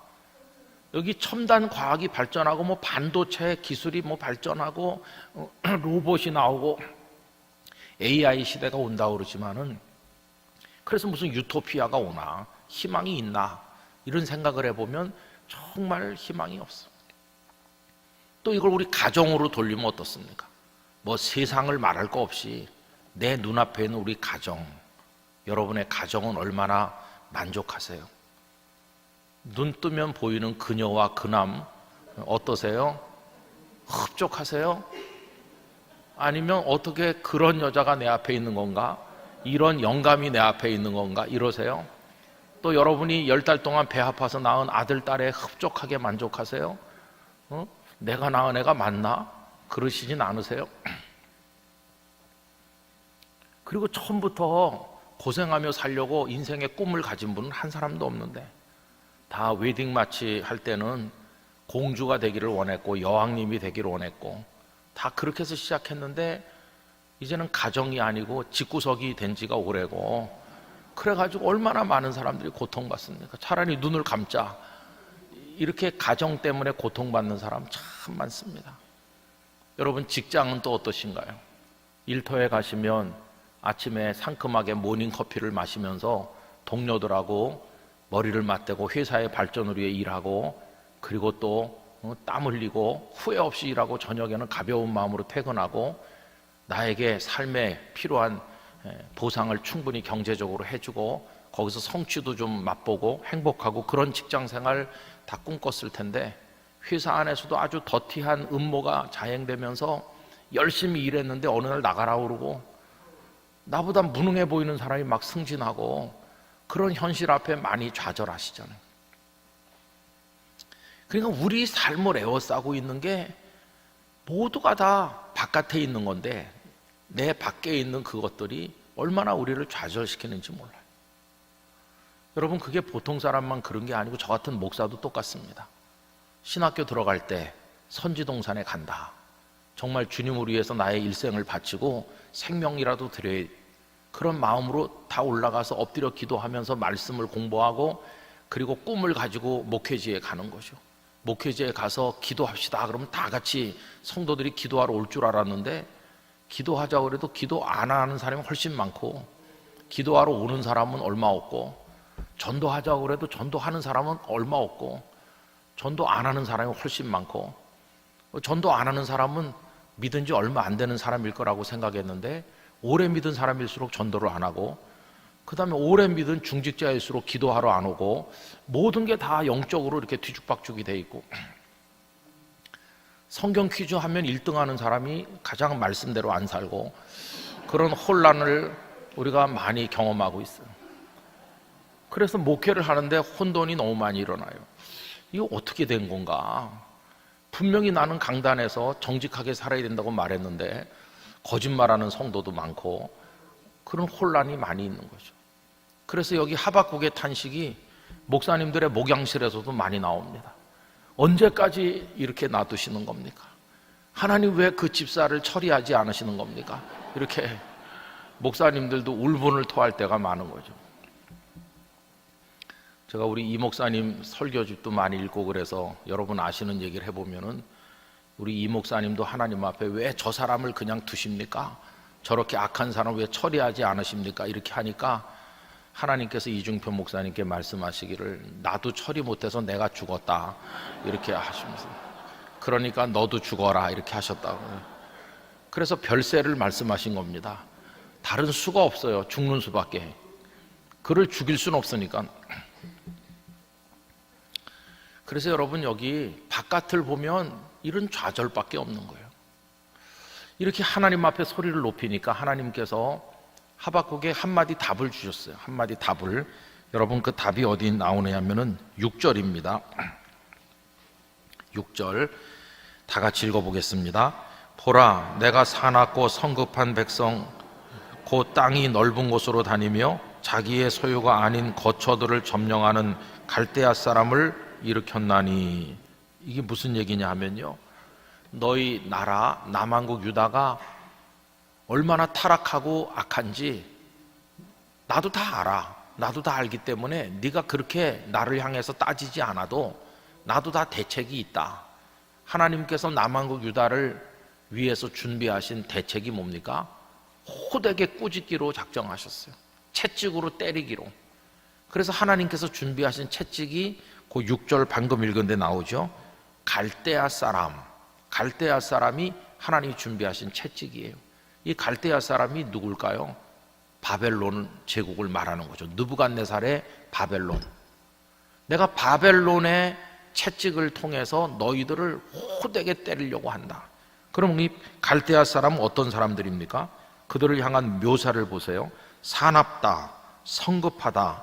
여기 첨단 과학이 발전하고 뭐 반도체 기술이 뭐 발전하고 로봇이 나오고 AI 시대가 온다고 그러지만은, 그래서 무슨 유토피아가 오나, 희망이 있나, 이런 생각을 해보면 정말 희망이 없어. 또 이걸 우리 가정으로 돌리면 어떻습니까? 뭐 세상을 말할 거 없이 내 눈앞에 있는 우리 가정, 여러분의 가정은 얼마나 만족하세요? 눈 뜨면 보이는 그녀와 그남 어떠세요? 흡족하세요? 아니면 어떻게 그런 여자가 내 앞에 있는 건가? 이런 영감이 내 앞에 있는 건가? 이러세요? 또 여러분이 10달 동안 배 아파서 낳은 아들, 딸에 흡족하게 만족하세요? 내가 낳은 애가 맞나? 그러시진 않으세요? 그리고 처음부터 고생하며 살려고 인생의 꿈을 가진 분은 한 사람도 없는데, 다 웨딩 마치 할 때는 공주가 되기를 원했고 여왕님이 되기를 원했고 다 그렇게 해서 시작했는데, 이제는 가정이 아니고 집구석이 된 지가 오래고, 그래가지고 얼마나 많은 사람들이 고통받습니까? 차라리 눈을 감자, 이렇게 가정 때문에 고통받는 사람 참 많습니다. 여러분, 직장은 또 어떠신가요? 일터에 가시면 아침에 상큼하게 모닝커피를 마시면서 동료들하고 머리를 맞대고 회사의 발전을 위해 일하고, 그리고 또 땀 흘리고 후회 없이 일하고 저녁에는 가벼운 마음으로 퇴근하고, 나에게 삶에 필요한 보상을 충분히 경제적으로 해주고 거기서 성취도 좀 맛보고 행복하고 그런 직장생활 다 꿈꿨을 텐데 회사 안에서도 아주 더티한 음모가 자행되면서 열심히 일했는데 어느 날 나가라 그러고 나보다 무능해 보이는 사람이 막 승진하고 그런 현실 앞에 많이 좌절하시잖아요. 그러니까 우리 삶을 에워싸고 있는 게 모두가 다 바깥에 있는 건데 내 밖에 있는 그것들이 얼마나 우리를 좌절시키는지 몰라요. 여러분, 그게 보통 사람만 그런 게 아니고 저 같은 목사도 똑같습니다. 신학교 들어갈 때 선지동산에 간다. 정말 주님을 위해서 나의 일생을 바치고 생명이라도 드려야, 그런 마음으로 다 올라가서 엎드려 기도하면서 말씀을 공부하고 그리고 꿈을 가지고 목회지에 가는 거죠. 목회지에 가서 기도합시다 그러면 다 같이 성도들이 기도하러 올 줄 알았는데 기도하자고 그래도 기도 안 하는 사람이 훨씬 많고 기도하러 오는 사람은 얼마 없고 전도하자고 그래도 전도하는 사람은 얼마 없고 전도 안 하는 사람이 훨씬 많고 전도 안 하는 사람은 믿은 지 얼마 안 되는 사람일 거라고 생각했는데 오래 믿은 사람일수록 전도를 안 하고 그 다음에 오래 믿은 중직자일수록 기도하러 안 오고 모든 게 다 영적으로 이렇게 뒤죽박죽이 돼 있고 성경 퀴즈 하면 1등 하는 사람이 가장 말씀대로 안 살고 그런 혼란을 우리가 많이 경험하고 있어요. 그래서 목회를 하는데 혼돈이 너무 많이 일어나요. 이거 어떻게 된 건가? 분명히 나는 강단에서 정직하게 살아야 된다고 말했는데 거짓말하는 성도도 많고 그런 혼란이 많이 있는 거죠. 그래서 여기 하박국의 탄식이 목사님들의 목양실에서도 많이 나옵니다. 언제까지 이렇게 놔두시는 겁니까? 하나님 왜 그 집사를 처리하지 않으시는 겁니까? 이렇게 목사님들도 울분을 토할 때가 많은 거죠. 제가 우리 이 목사님 설교집도 많이 읽고 그래서 여러분 아시는 얘기를 해보면은 우리 이 목사님도 하나님 앞에 왜 저 사람을 그냥 두십니까? 저렇게 악한 사람을 왜 처리하지 않으십니까? 이렇게 하니까 하나님께서 이중표 목사님께 말씀하시기를 나도 처리 못해서 내가 죽었다 이렇게 하시면서 그러니까 너도 죽어라 이렇게 하셨다고요. 그래서 별세를 말씀하신 겁니다. 다른 수가 없어요. 죽는 수밖에. 그를 죽일 수는 없으니까. 그래서 여러분 여기 바깥을 보면 이런 좌절밖에 없는 거예요. 이렇게 하나님 앞에 소리를 높이니까 하나님께서 하박국에 한마디 답을 주셨어요. 한마디 답을. 여러분 그 답이 어디 나오냐면은 6절입니다. 6절 다 같이 읽어보겠습니다. 보라, 내가 사납고 성급한 백성 곧 땅이 넓은 곳으로 다니며 자기의 소유가 아닌 거처들을 점령하는 갈대아 사람을 일으켰나니. 이게 무슨 얘기냐 하면요, 너희 나라 남한국 유다가 얼마나 타락하고 악한지 나도 다 알아. 나도 다 알기 때문에 네가 그렇게 나를 향해서 따지지 않아도 나도 다 대책이 있다. 하나님께서 남한국 유다를 위해서 준비하신 대책이 뭡니까? 호되게 꾸짖기로 작정하셨어요. 채찍으로 때리기로. 그래서 하나님께서 준비하신 채찍이 그 6절 방금 읽은 데 나오죠. 갈대아 사람. 갈대아 사람이 하나님이 준비하신 채찍이에요. 이 갈대아 사람이 누굴까요? 바벨론 제국을 말하는 거죠. 느부갓네살의 바벨론. 내가 바벨론의 채찍을 통해서 너희들을 호되게 때리려고 한다. 그럼 이 갈대아 사람은 어떤 사람들입니까? 그들을 향한 묘사를 보세요. 사납다, 성급하다,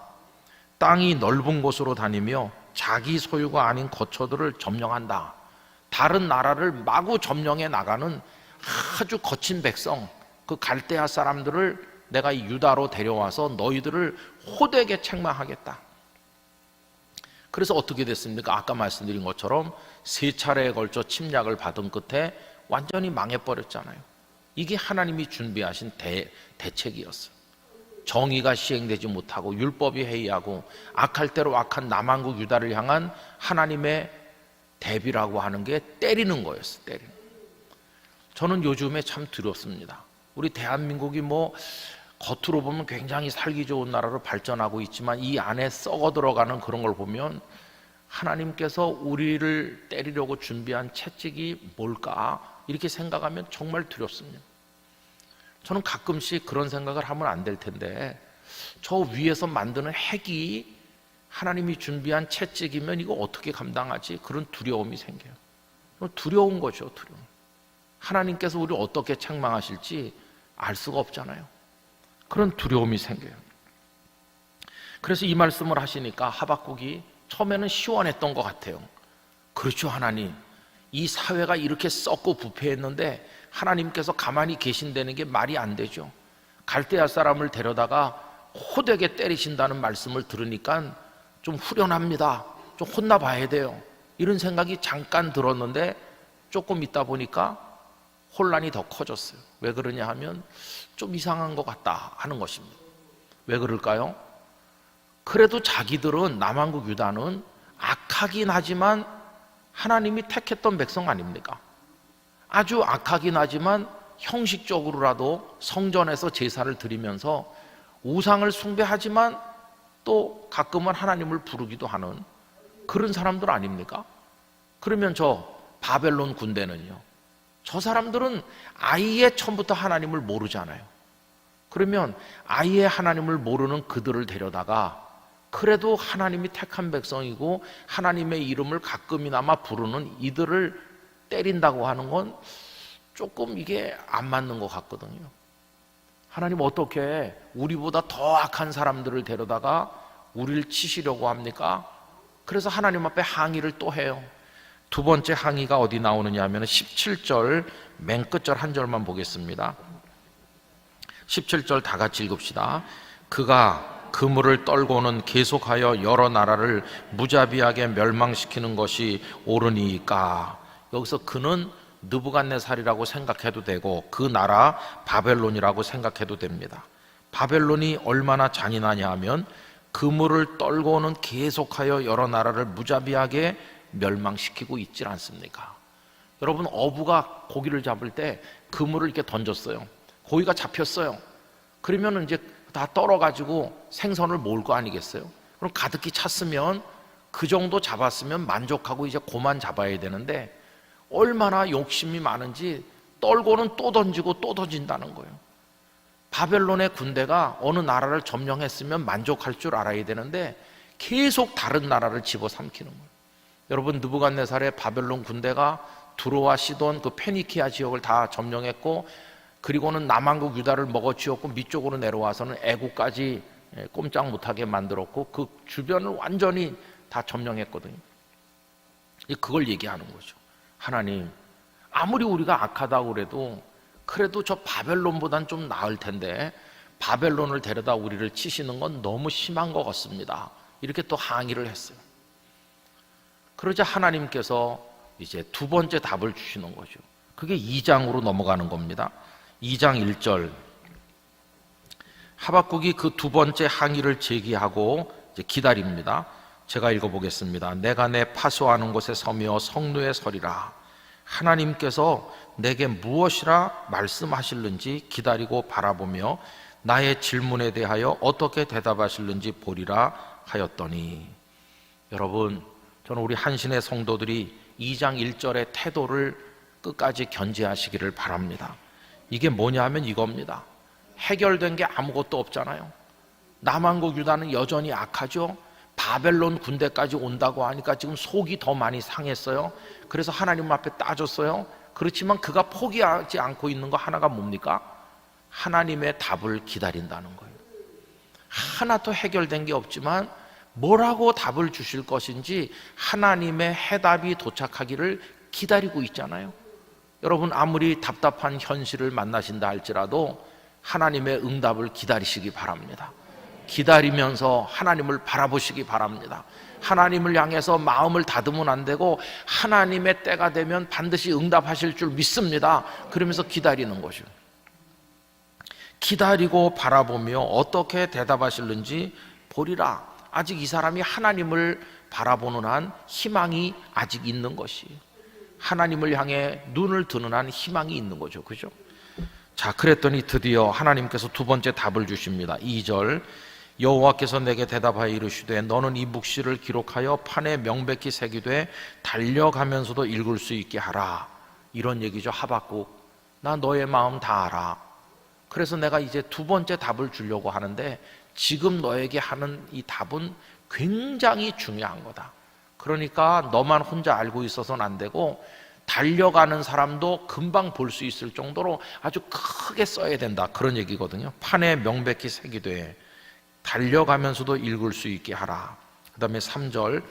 땅이 넓은 곳으로 다니며 자기 소유가 아닌 거처들을 점령한다. 다른 나라를 마구 점령해 나가는 아주 거친 백성, 그 갈대아 사람들을 내가 이 유다로 데려와서 너희들을 호되게 책망하겠다. 그래서 어떻게 됐습니까? 아까 말씀드린 것처럼 3차례에 걸쳐 침략을 받은 끝에 완전히 망해버렸잖아요. 이게 하나님이 준비하신 대책이었어요. 정의가 시행되지 못하고 율법이 해이하고 악할 대로 악한 남한국 유다를 향한 하나님의 대비라고 하는 게 때리는 거였어요. 때리는. 저는 요즘에 참 두렵습니다. 우리 대한민국이 뭐 겉으로 보면 굉장히 살기 좋은 나라로 발전하고 있지만 이 안에 썩어 들어가는 그런 걸 보면 하나님께서 우리를 때리려고 준비한 채찍이 뭘까? 이렇게 생각하면 정말 두렵습니다. 저는 가끔씩 그런 생각을 하면 안 될 텐데, 저 위에서 만드는 핵이 하나님이 준비한 채찍이면 이거 어떻게 감당하지? 그런 두려움이 생겨요. 두려운 거죠, 두려움. 하나님께서 우리를 어떻게 책망하실지 알 수가 없잖아요. 그런 두려움이 생겨요. 그래서 이 말씀을 하시니까 하박국이 처음에는 시원했던 것 같아요. 그렇죠, 하나님. 이 사회가 이렇게 썩고 부패했는데 하나님께서 가만히 계신다는 게 말이 안 되죠. 갈대아 사람을 데려다가 호되게 때리신다는 말씀을 들으니까 좀 후련합니다. 좀 혼나봐야 돼요. 이런 생각이 잠깐 들었는데 조금 있다 보니까 혼란이 더 커졌어요. 왜 그러냐 하면 좀 이상한 것 같다 하는 것입니다. 왜 그럴까요? 그래도 자기들은, 남한국 유다는 악하긴 하지만 하나님이 택했던 백성 아닙니까? 아주 악하긴 하지만 형식적으로라도 성전에서 제사를 드리면서 우상을 숭배하지만 또 가끔은 하나님을 부르기도 하는 그런 사람들 아닙니까? 그러면 저 바벨론 군대는요, 저 사람들은 아예 처음부터 하나님을 모르잖아요. 그러면 아예 하나님을 모르는 그들을 데려다가 그래도 하나님이 택한 백성이고 하나님의 이름을 가끔이나마 부르는 이들을 때린다고 하는 건 조금 이게 안 맞는 것 같거든요. 하나님 어떻게 우리보다 더 악한 사람들을 데려다가 우리를 치시려고 합니까? 그래서 하나님 앞에 항의를 또 해요. 두 번째 항의가 어디 나오느냐 하면 17절 맨 끝절 한 절만 보겠습니다. 17절 다 같이 읽읍시다. 그가 그물을 떨고는 계속하여 여러 나라를 무자비하게 멸망시키는 것이 옳으니까. 여기서 그는 느부갓네살이라고 생각해도 되고 그 나라 바벨론이라고 생각해도 됩니다. 바벨론이 얼마나 잔인하냐 하면 그물을 떨고는 계속하여 여러 나라를 무자비하게 멸망시키고 있질 않습니까? 여러분, 어부가 고기를 잡을 때 그물을 이렇게 던졌어요. 고기가 잡혔어요. 그러면 이제 다 떨어가지고 생선을 모을 거 아니겠어요? 그럼 가득히 찼으면 그 정도 잡았으면 만족하고 이제 그만 잡아야 되는데 얼마나 욕심이 많은지 떨고는 또 던지고 또 던진다는 거예요. 바벨론의 군대가 어느 나라를 점령했으면 만족할 줄 알아야 되는데 계속 다른 나라를 집어삼키는 거예요. 여러분, 느부갓네살의 바벨론 군대가 두로와 시돈 그 페니키아 지역을 다 점령했고, 그리고는 남한국 유다를 먹어치웠고 밑쪽으로 내려와서는 애국까지 꼼짝 못하게 만들었고 그 주변을 완전히 다 점령했거든요. 그걸 얘기하는 거죠. 하나님, 아무리 우리가 악하다고 그래도 저 바벨론보단 좀 나을 텐데 바벨론을 데려다 우리를 치시는 건 너무 심한 것 같습니다. 이렇게 또 항의를 했어요. 그러자 하나님께서 이제 두 번째 답을 주시는 거죠. 그게 2장으로 넘어가는 겁니다. 2장 1절. 하박국이 그 두 번째 항의를 제기하고 이제 기다립니다. 제가 읽어보겠습니다. 내가 내 파수하는 곳에 서며 성루에 서리라. 하나님께서 내게 무엇이라 말씀하실는지 기다리고 바라보며 나의 질문에 대하여 어떻게 대답하실는지 보리라 하였더니. 여러분, 저는 우리 한신의 성도들이 2장 1절의 태도를 끝까지 견지하시기를 바랍니다. 이게 뭐냐 하면 이겁니다. 해결된 게 아무것도 없잖아요. 남한국 유다는 여전히 악하죠. 바벨론 군대까지 온다고 하니까 지금 속이 더 많이 상했어요. 그래서 하나님 앞에 따졌어요. 그렇지만 그가 포기하지 않고 있는 거 하나가 뭡니까? 하나님의 답을 기다린다는 거예요. 하나도 해결된 게 없지만 뭐라고 답을 주실 것인지 하나님의 해답이 도착하기를 기다리고 있잖아요. 여러분, 아무리 답답한 현실을 만나신다 할지라도 하나님의 응답을 기다리시기 바랍니다. 기다리면서 하나님을 바라보시기 바랍니다. 하나님을 향해서 마음을 닫으면 안 되고 하나님의 때가 되면 반드시 응답하실 줄 믿습니다. 그러면서 기다리는 거죠. 기다리고 바라보며 어떻게 대답하실는지 보리라. 아직 이 사람이 하나님을 바라보는 한 희망이 아직 있는 것이에요. 하나님을 향해 눈을 드는 한 희망이 있는 거죠. 그죠? 자, 그랬더니 드디어 하나님께서 두 번째 답을 주십니다. 2절. 여호와께서 내게 대답하여 이르시되 너는 이 묵시를 기록하여 판에 명백히 새기되 달려가면서도 읽을 수 있게 하라. 이런 얘기죠. 하박국, 나 너의 마음 다 알아. 그래서 내가 이제 두 번째 답을 주려고 하는데, 지금 너에게 하는 이 답은 굉장히 중요한 거다. 그러니까 너만 혼자 알고 있어서는 안 되고, 달려가는 사람도 금방 볼 수 있을 정도로 아주 크게 써야 된다, 그런 얘기거든요. 판에 명백히 새기되 달려가면서도 읽을 수 있게 하라. 그 다음에 3절,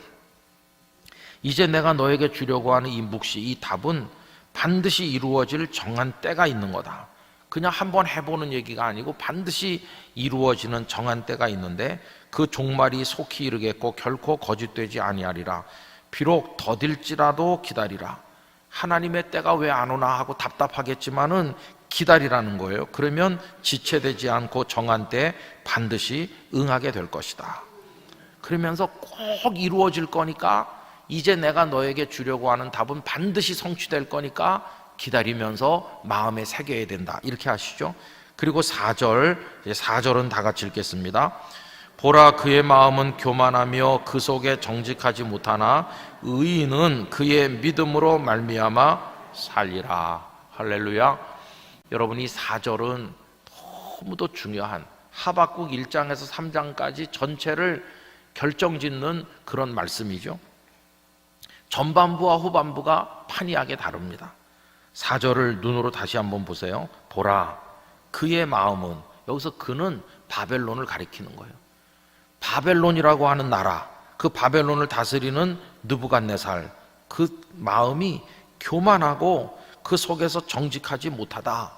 이제 내가 너에게 주려고 하는 이 묵시, 이 답은 반드시 이루어질 정한 때가 있는 거다. 그냥 한번 해보는 얘기가 아니고 반드시 이루어지는 정한 때가 있는데, 그 종말이 속히 이르겠고 결코 거짓되지 아니하리라. 비록 더딜지라도 기다리라. 하나님의 때가 왜 안 오나 하고 답답하겠지만은 기다리라는 거예요. 그러면 지체되지 않고 정한 때에 반드시 응하게 될 것이다. 그러면서 꼭 이루어질 거니까, 이제 내가 너에게 주려고 하는 답은 반드시 성취될 거니까 기다리면서 마음에 새겨야 된다, 이렇게 하시죠. 그리고 4절은 다 같이 읽겠습니다. 보라, 그의 마음은 교만하며 그 속에 정직하지 못하나 의인은 그의 믿음으로 말미암아 살리라. 할렐루야. 여러분, 이 4절은 너무도 중요한, 하박국 1장에서 3장까지 전체를 결정짓는 그런 말씀이죠. 전반부와 후반부가 판이하게 다릅니다. 4절을 눈으로 다시 한번 보세요. 보라, 그의 마음은, 여기서 그는 바벨론을 가리키는 거예요. 바벨론이라고 하는 나라, 그 바벨론을 다스리는 느부갓네살, 그 마음이 교만하고 그 속에서 정직하지 못하다.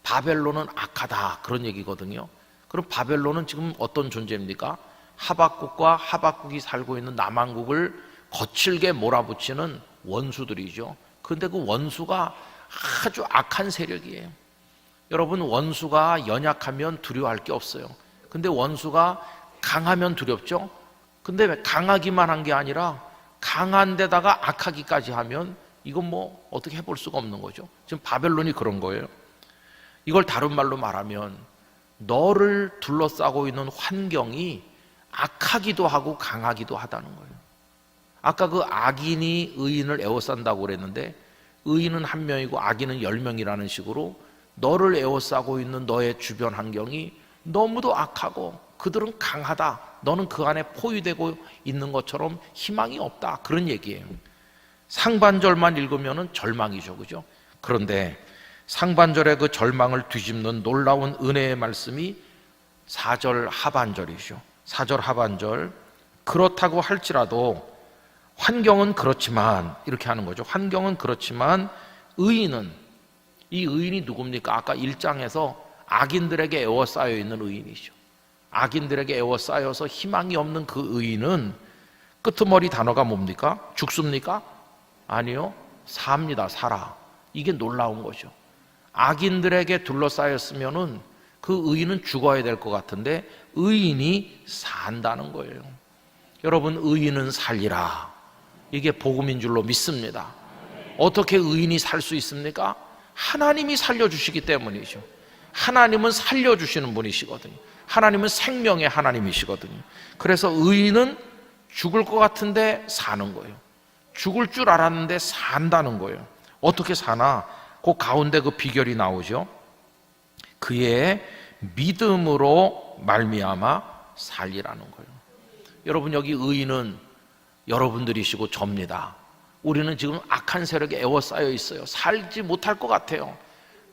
바벨론은 악하다, 그런 얘기거든요. 그럼 바벨론은 지금 어떤 존재입니까? 하박국과 하박국이 살고 있는 남한국을 거칠게 몰아붙이는 원수들이죠. 그런데 그 원수가 아주 악한 세력이에요. 여러분, 원수가 연약하면 두려워할 게 없어요. 근데 원수가 강하면 두렵죠. 근데 왜 강하기만 한 게 아니라 강한 데다가 악하기까지 하면 이건 뭐 어떻게 해볼 수가 없는 거죠. 지금 바벨론이 그런 거예요. 이걸 다른 말로 말하면 너를 둘러싸고 있는 환경이 악하기도 하고 강하기도 하다는 거예요. 아까 그 악인이 의인을 에워싼다고 그랬는데, 의인은 한 명이고 악인은 10명이라는 식으로 너를 에워싸고 있는 너의 주변 환경이 너무도 악하고 그들은 강하다, 너는 그 안에 포위되고 있는 것처럼 희망이 없다, 그런 얘기예요. 상반절만 읽으면 절망이죠, 그죠? 그런데 상반절의 그 절망을 뒤집는 놀라운 은혜의 말씀이 4절 하반절이죠. 4절 하반절, 그렇다고 할지라도 환경은 그렇지만, 이렇게 하는 거죠. 환경은 그렇지만 의인은, 이 의인이 누굽니까? 아까 1장에서 악인들에게 에워싸여 있는 의인이죠. 악인들에게 에워싸여서 희망이 없는 그 의인은 끄트머리 단어가 뭡니까? 죽습니까? 아니요, 삽니다. 살아. 이게 놀라운 거죠. 악인들에게 둘러싸였으면은 그 의인은 죽어야 될 것 같은데 의인이 산다는 거예요. 여러분, 의인은 살리라. 이게 복음인 줄로 믿습니다. 어떻게 의인이 살 수 있습니까? 하나님이 살려주시기 때문이죠. 하나님은 살려주시는 분이시거든요. 하나님은 생명의 하나님이시거든요. 그래서 의인은 죽을 것 같은데 사는 거예요. 죽을 줄 알았는데 산다는 거예요. 어떻게 사나? 그 가운데 그 비결이 나오죠. 그의 믿음으로 말미암아 살리라는 거예요. 여러분, 여기 의인은 여러분들이시고 접니다. 우리는 지금 악한 세력에 에워싸여 있어요. 살지 못할 것 같아요.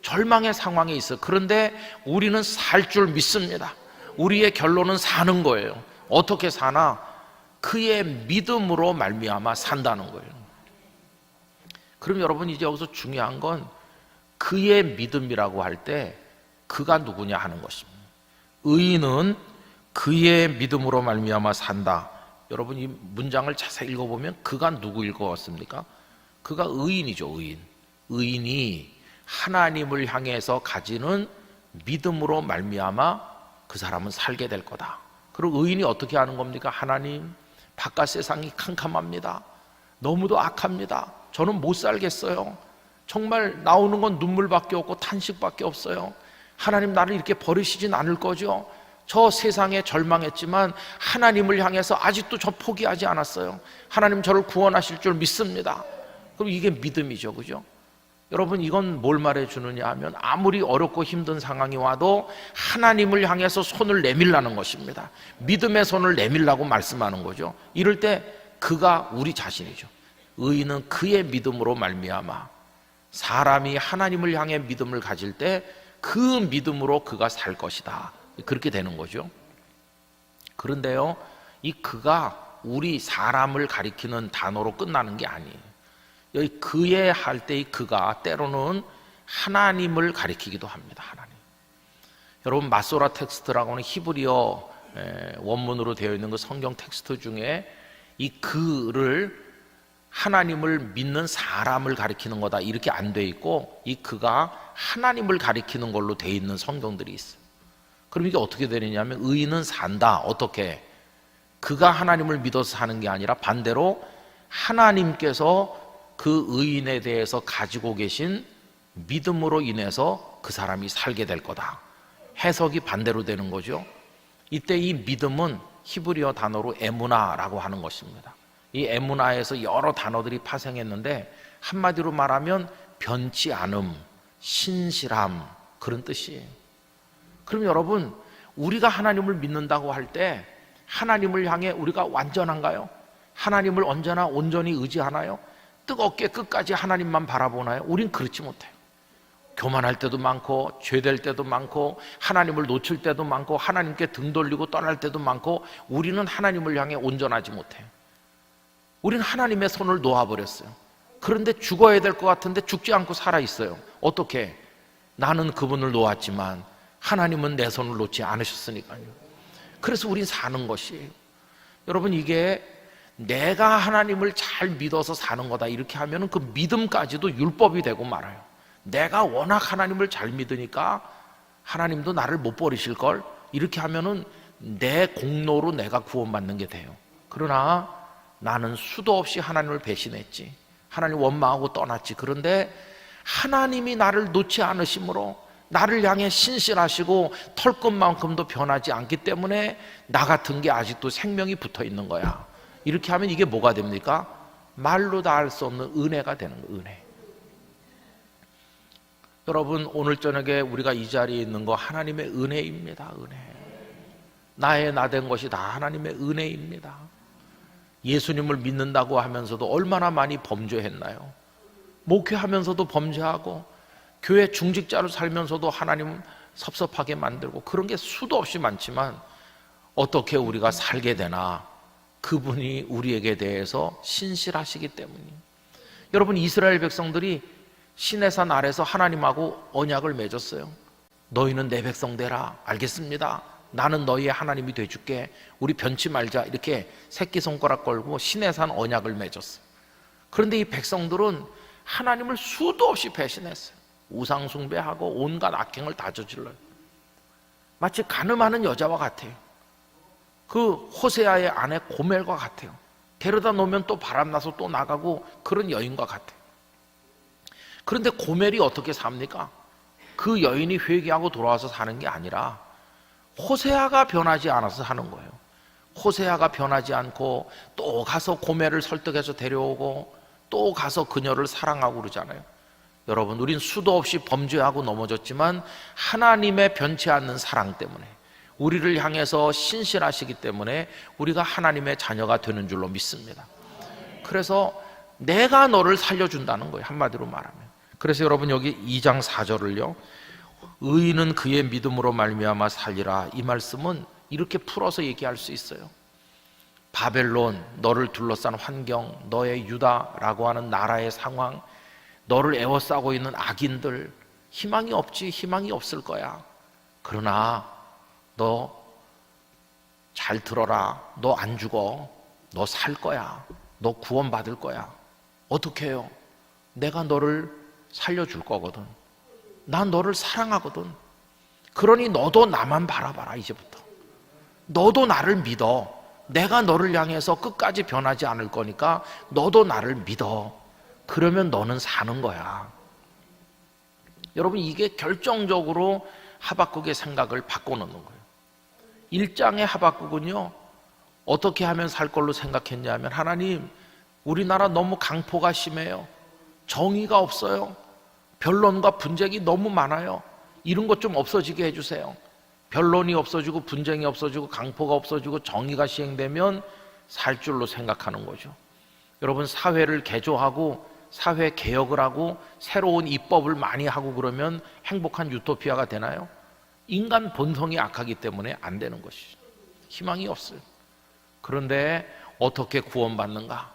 절망의 상황에 있어요. 그런데 우리는 살 줄 믿습니다. 우리의 결론은 사는 거예요. 어떻게 사나? 그의 믿음으로 말미암아 산다는 거예요. 그럼 여러분, 이제 여기서 중요한 건 그의 믿음이라고 할 때 그가 누구냐 하는 것입니다. 의인은 그의 믿음으로 말미암아 산다. 여러분, 이 문장을 자세히 읽어보면 그가 누구 읽어왔습니까? 그가 의인이죠. 의인. 의인이 하나님을 향해서 가지는 믿음으로 말미암아 그 사람은 살게 될 거다. 그리고 의인이 어떻게 하는 겁니까? 하나님, 바깥 세상이 캄캄합니다. 너무도 악합니다. 저는 못 살겠어요. 정말 나오는 건 눈물밖에 없고 탄식밖에 없어요. 하나님, 나를 이렇게 버리시진 않을 거죠? 저 세상에 절망했지만 하나님을 향해서 아직도 저 포기하지 않았어요. 하나님, 저를 구원하실 줄 믿습니다. 그럼 이게 믿음이죠, 그죠? 여러분, 이건 뭘 말해주느냐 하면 아무리 어렵고 힘든 상황이 와도 하나님을 향해서 손을 내밀라는 것입니다. 믿음의 손을 내밀라고 말씀하는 거죠. 이럴 때 그가 우리 자신이죠. 의인은 그의 믿음으로 말미암아, 사람이 하나님을 향해 믿음을 가질 때 그 믿음으로 그가 살 것이다, 그렇게 되는 거죠. 그런데요, 이 그가 우리 사람을 가리키는 단어로 끝나는 게 아니에요. 여기 그의 할 때 이 그가 때로는 하나님을 가리키기도 합니다. 하나님. 여러분, 마소라 텍스트라고 하는 히브리어 원문으로 되어 있는 그 성경 텍스트 중에 이 그를 하나님을 믿는 사람을 가리키는 거다 이렇게 안 돼 있고, 이 그가 하나님을 가리키는 걸로 돼 있는 성경들이 있어요. 그럼 이게 어떻게 되느냐면 의인은 산다. 어떻게? 그가 하나님을 믿어서 사는 게 아니라 반대로 하나님께서 그 의인에 대해서 가지고 계신 믿음으로 인해서 그 사람이 살게 될 거다. 해석이 반대로 되는 거죠. 이때 이 믿음은 히브리어 단어로 에무나라고 하는 것입니다. 이 에무나에서 여러 단어들이 파생했는데 한마디로 말하면 변치 않음, 신실함, 그런 뜻이에요. 그럼 여러분, 우리가 하나님을 믿는다고 할 때 하나님을 향해 우리가 완전한가요? 하나님을 언제나 온전히 의지하나요? 뜨겁게 끝까지 하나님만 바라보나요? 우린 그렇지 못해요. 교만할 때도 많고, 죄될 때도 많고, 하나님을 놓칠 때도 많고, 하나님께 등 돌리고 떠날 때도 많고, 우리는 하나님을 향해 온전하지 못해요. 우리는 하나님의 손을 놓아버렸어요. 그런데 죽어야 될 것 같은데 죽지 않고 살아있어요. 어떻게? 나는 그분을 놓았지만 하나님은 내 손을 놓지 않으셨으니까요. 그래서 우린 사는 것이에요. 여러분, 이게 내가 하나님을 잘 믿어서 사는 거다 이렇게 하면 그 믿음까지도 율법이 되고 말아요. 내가 워낙 하나님을 잘 믿으니까 하나님도 나를 못 버리실걸, 이렇게 하면은 내 공로로 내가 구원받는 게 돼요. 그러나 나는 수도 없이 하나님을 배신했지, 하나님 원망하고 떠났지. 그런데 하나님이 나를 놓지 않으심으로 나를 향해 신실하시고 털끝만큼도 변하지 않기 때문에 나 같은 게 아직도 생명이 붙어 있는 거야. 이렇게 하면 이게 뭐가 됩니까? 말로 다 할 수 없는 은혜가 되는 거예요. 은혜. 여러분, 오늘 저녁에 우리가 이 자리에 있는 거 하나님의 은혜입니다. 은혜. 나의 나 된 것이 다 하나님의 은혜입니다. 예수님을 믿는다고 하면서도 얼마나 많이 범죄했나요? 목회하면서도 범죄하고, 교회 중직자로 살면서도 하나님 섭섭하게 만들고, 그런 게 수도 없이 많지만 어떻게 우리가 살게 되나? 그분이 우리에게 대해서 신실하시기 때문이에요. 여러분, 이스라엘 백성들이 시내산 아래서 하나님하고 언약을 맺었어요. 너희는 내 백성 되라. 알겠습니다. 나는 너희의 하나님이 돼줄게. 우리 변치 말자. 이렇게 새끼손가락 걸고 시내산 언약을 맺었어요. 그런데 이 백성들은 하나님을 수도 없이 배신했어요. 우상 숭배하고 온갖 악행을 다 저질러요. 마치 간음하는 여자와 같아요. 그 호세아의 아내 고멜과 같아요. 데려다 놓으면 또 바람나서 또 나가고 그런 여인과 같아요. 그런데 고멜이 어떻게 삽니까? 그 여인이 회개하고 돌아와서 사는 게 아니라 호세아가 변하지 않아서 사는 거예요. 호세아가 변하지 않고 또 가서 고멜을 설득해서 데려오고 또 가서 그녀를 사랑하고 그러잖아요. 여러분, 우린 수도 없이 범죄하고 넘어졌지만 하나님의 변치 않는 사랑 때문에, 우리를 향해서 신실하시기 때문에 우리가 하나님의 자녀가 되는 줄로 믿습니다. 그래서 내가 너를 살려준다는 거예요, 한마디로 말하면. 그래서 여러분, 여기 2장 4절을요, 의인은 그의 믿음으로 말미암아 살리라, 이 말씀은 이렇게 풀어서 얘기할 수 있어요. 바벨론, 너를 둘러싼 환경, 너의 유다라고 하는 나라의 상황, 너를 에워싸고 있는 악인들, 희망이 없지, 희망이 없을 거야. 그러나 너 잘 들어라. 너 안 죽어. 너 살 거야. 너 구원받을 거야. 어떻게 해요? 내가 너를 살려줄 거거든. 난 너를 사랑하거든. 그러니 너도 나만 바라봐라. 이제부터 너도 나를 믿어. 내가 너를 향해서 끝까지 변하지 않을 거니까 너도 나를 믿어. 그러면 너는 사는 거야. 여러분, 이게 결정적으로 하박국의 생각을 바꿔놓는 거예요. 1장의 하박국은요, 어떻게 하면 살 걸로 생각했냐면, 하나님, 우리나라 너무 강포가 심해요. 정의가 없어요. 변론과 분쟁이 너무 많아요. 이런 것 좀 없어지게 해주세요. 변론이 없어지고 분쟁이 없어지고 강포가 없어지고 정의가 시행되면 살 줄로 생각하는 거죠. 여러분, 사회를 개조하고 사회 개혁을 하고 새로운 입법을 많이 하고 그러면 행복한 유토피아가 되나요? 인간 본성이 악하기 때문에 안 되는 것이죠. 희망이 없어요. 그런데 어떻게 구원받는가?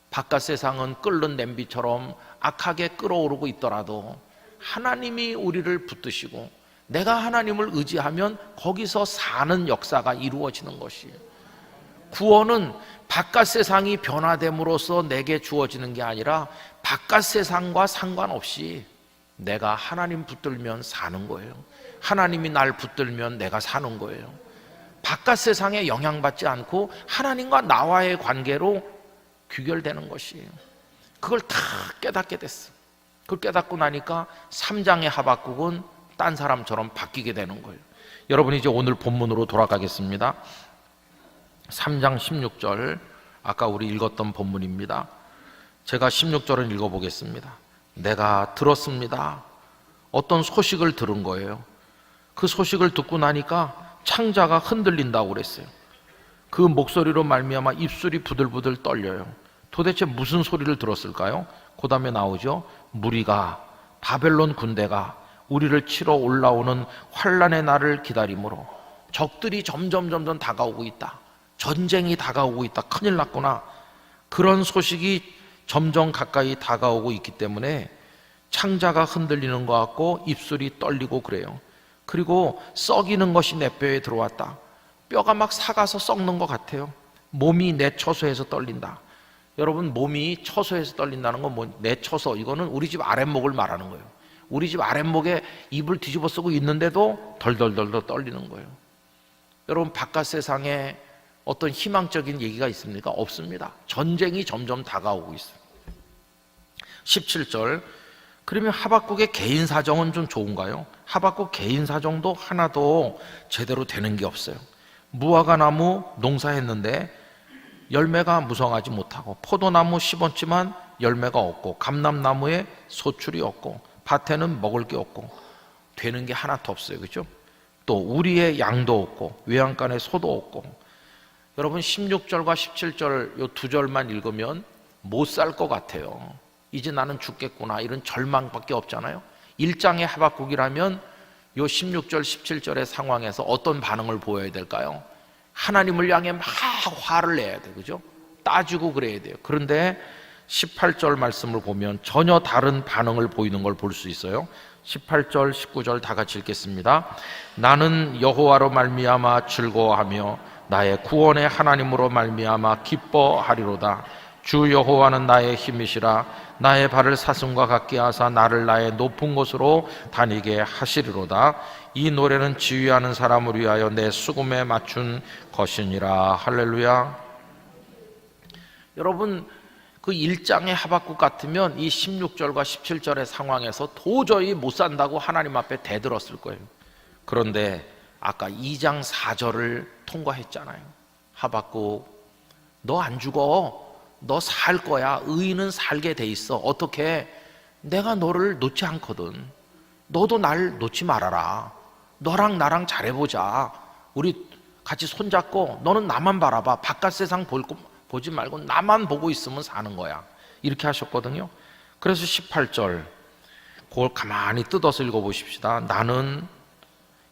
바깥 세상은 끓는 냄비처럼 악하게 끓어오르고 있더라도 하나님이 우리를 붙드시고 내가 하나님을 의지하면 거기서 사는 역사가 이루어지는 것이에요. 구원은 바깥 세상이 변화됨으로써 내게 주어지는 게 아니라 바깥 세상과 상관없이 내가 하나님 붙들면 사는 거예요. 하나님이 날 붙들면 내가 사는 거예요. 바깥 세상에 영향받지 않고 하나님과 나와의 관계로 귀결되는 것이에요. 그걸 다 깨닫게 됐어. 그걸 깨닫고 나니까 3장의 하박국은 딴 사람처럼 바뀌게 되는 거예요. 여러분, 이제 오늘 본문으로 돌아가겠습니다. 3장 16절, 아까 우리 읽었던 본문입니다. 제가 16절을 읽어보겠습니다. 내가 들었습니다. 어떤 소식을 들은 거예요. 그 소식을 듣고 나니까 창자가 흔들린다고 그랬어요. 그 목소리로 말미암아 입술이 부들부들 떨려요. 도대체 무슨 소리를 들었을까요? 그 다음에 나오죠. 무리가, 바벨론 군대가 우리를 치러 올라오는 환난의 날을 기다림으로 적들이 점점 다가오고 있다. 전쟁이 다가오고 있다. 큰일 났구나. 그런 소식이 점점 가까이 다가오고 있기 때문에 창자가 흔들리는 것 같고 입술이 떨리고 그래요. 그리고 썩이는 것이 내 뼈에 들어왔다. 뼈가 막 삭아서 썩는 것 같아요. 몸이 내 처소에서 떨린다. 여러분, 몸이 처소에서 떨린다는 건 내 처소, 이거는 우리 집 아랫목을 말하는 거예요. 우리 집 아랫목에 이불 뒤집어 쓰고 있는데도 덜덜덜 떨리는 거예요. 여러분, 바깥 세상에 어떤 희망적인 얘기가 있습니까? 없습니다. 전쟁이 점점 다가오고 있어요. 17절, 그러면 하박국의 개인 사정은 좀 좋은가요? 하박국 개인 사정도 하나도 제대로 되는 게 없어요. 무화과 나무 농사했는데 열매가 무성하지 못하고, 포도나무 심었지만 열매가 없고, 감람나무에 소출이 없고, 밭에는 먹을 게 없고, 되는 게 하나도 없어요. 그죠? 또 우리의 양도 없고 외양간에 소도 없고. 여러분, 16절과 17절 요 두 절만 읽으면 못 살 것 같아요. 이제 나는 죽겠구나, 이런 절망밖에 없잖아요. 1장의 하박국이라면 요 16절 17절의 상황에서 어떤 반응을 보여야 될까요? 하나님을 향해 막 화를 내야 돼요. 그죠? 따지고 그래야 돼요. 그런데 18절 말씀을 보면 전혀 다른 반응을 보이는 걸 볼 수 있어요. 18절 19절 다 같이 읽겠습니다. 나는 여호와로 말미암아 즐거워하며 나의 구원의 하나님으로 말미암아 기뻐하리로다. 주 여호와는 나의 힘이시라. 나의 발을 사슴과 같게 하사 나를 나의 높은 곳으로 다니게 하시리로다. 이 노래는 지휘하는 사람을 위하여 내 수금에 맞춘 것이니라. 할렐루야. 여러분, 그 1장의 하박국 같으면 이 16절과 17절의 상황에서 도저히 못 산다고 하나님 앞에 대들었을 거예요. 그런데 아까 2장 4절을 통과했잖아요. 하박국, 너 안 죽어. 너 살 거야. 의인은 살게 돼 있어. 어떻게? 내가 너를 놓지 않거든. 너도 날 놓지 말아라. 너랑 나랑 잘해보자. 우리 같이 손잡고 너는 나만 바라봐. 바깥 세상 보지 말고 나만 보고 있으면 사는 거야. 이렇게 하셨거든요. 그래서 18절 그걸 가만히 뜯어서 읽어보십시다. 나는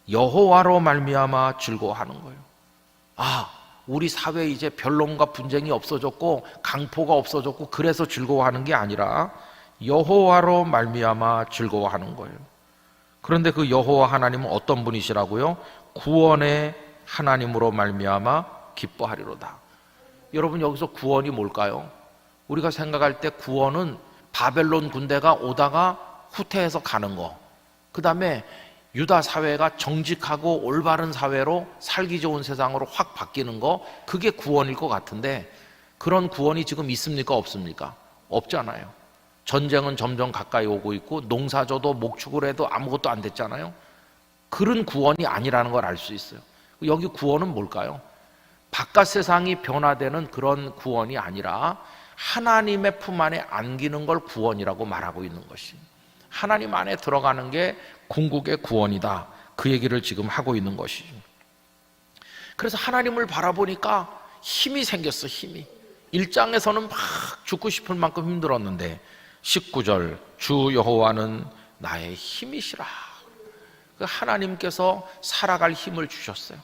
여호와로 말미암아 즐거워하는 거예요. 아, 우리 사회에 이제 변론과 분쟁이 없어졌고 강포가 없어졌고 그래서 즐거워하는 게 아니라 여호와로 말미암아 즐거워하는 거예요. 그런데 그 여호와 하나님은 어떤 분이시라고요? 구원의 하나님으로 말미암아 기뻐하리로다. 여러분, 여기서 구원이 뭘까요? 우리가 생각할 때 구원은 바벨론 군대가 오다가 후퇴해서 가는 거, 그 다음에 유다 사회가 정직하고 올바른 사회로 살기 좋은 세상으로 확 바뀌는 거, 그게 구원일 것 같은데 그런 구원이 지금 있습니까? 없습니까? 없잖아요. 전쟁은 점점 가까이 오고 있고 농사져도 목축을 해도 아무것도 안 됐잖아요. 그런 구원이 아니라는 걸 알 수 있어요. 여기 구원은 뭘까요? 바깥 세상이 변화되는 그런 구원이 아니라 하나님의 품 안에 안기는 걸 구원이라고 말하고 있는 것이, 하나님 안에 들어가는 게 궁극의 구원이다. 그 얘기를 지금 하고 있는 것이죠. 그래서 하나님을 바라보니까 힘이 생겼어. 힘이. 1장에서는 막 죽고 싶을 만큼 힘들었는데 19절 주 여호와는 나의 힘이시라. 하나님께서 살아갈 힘을 주셨어요.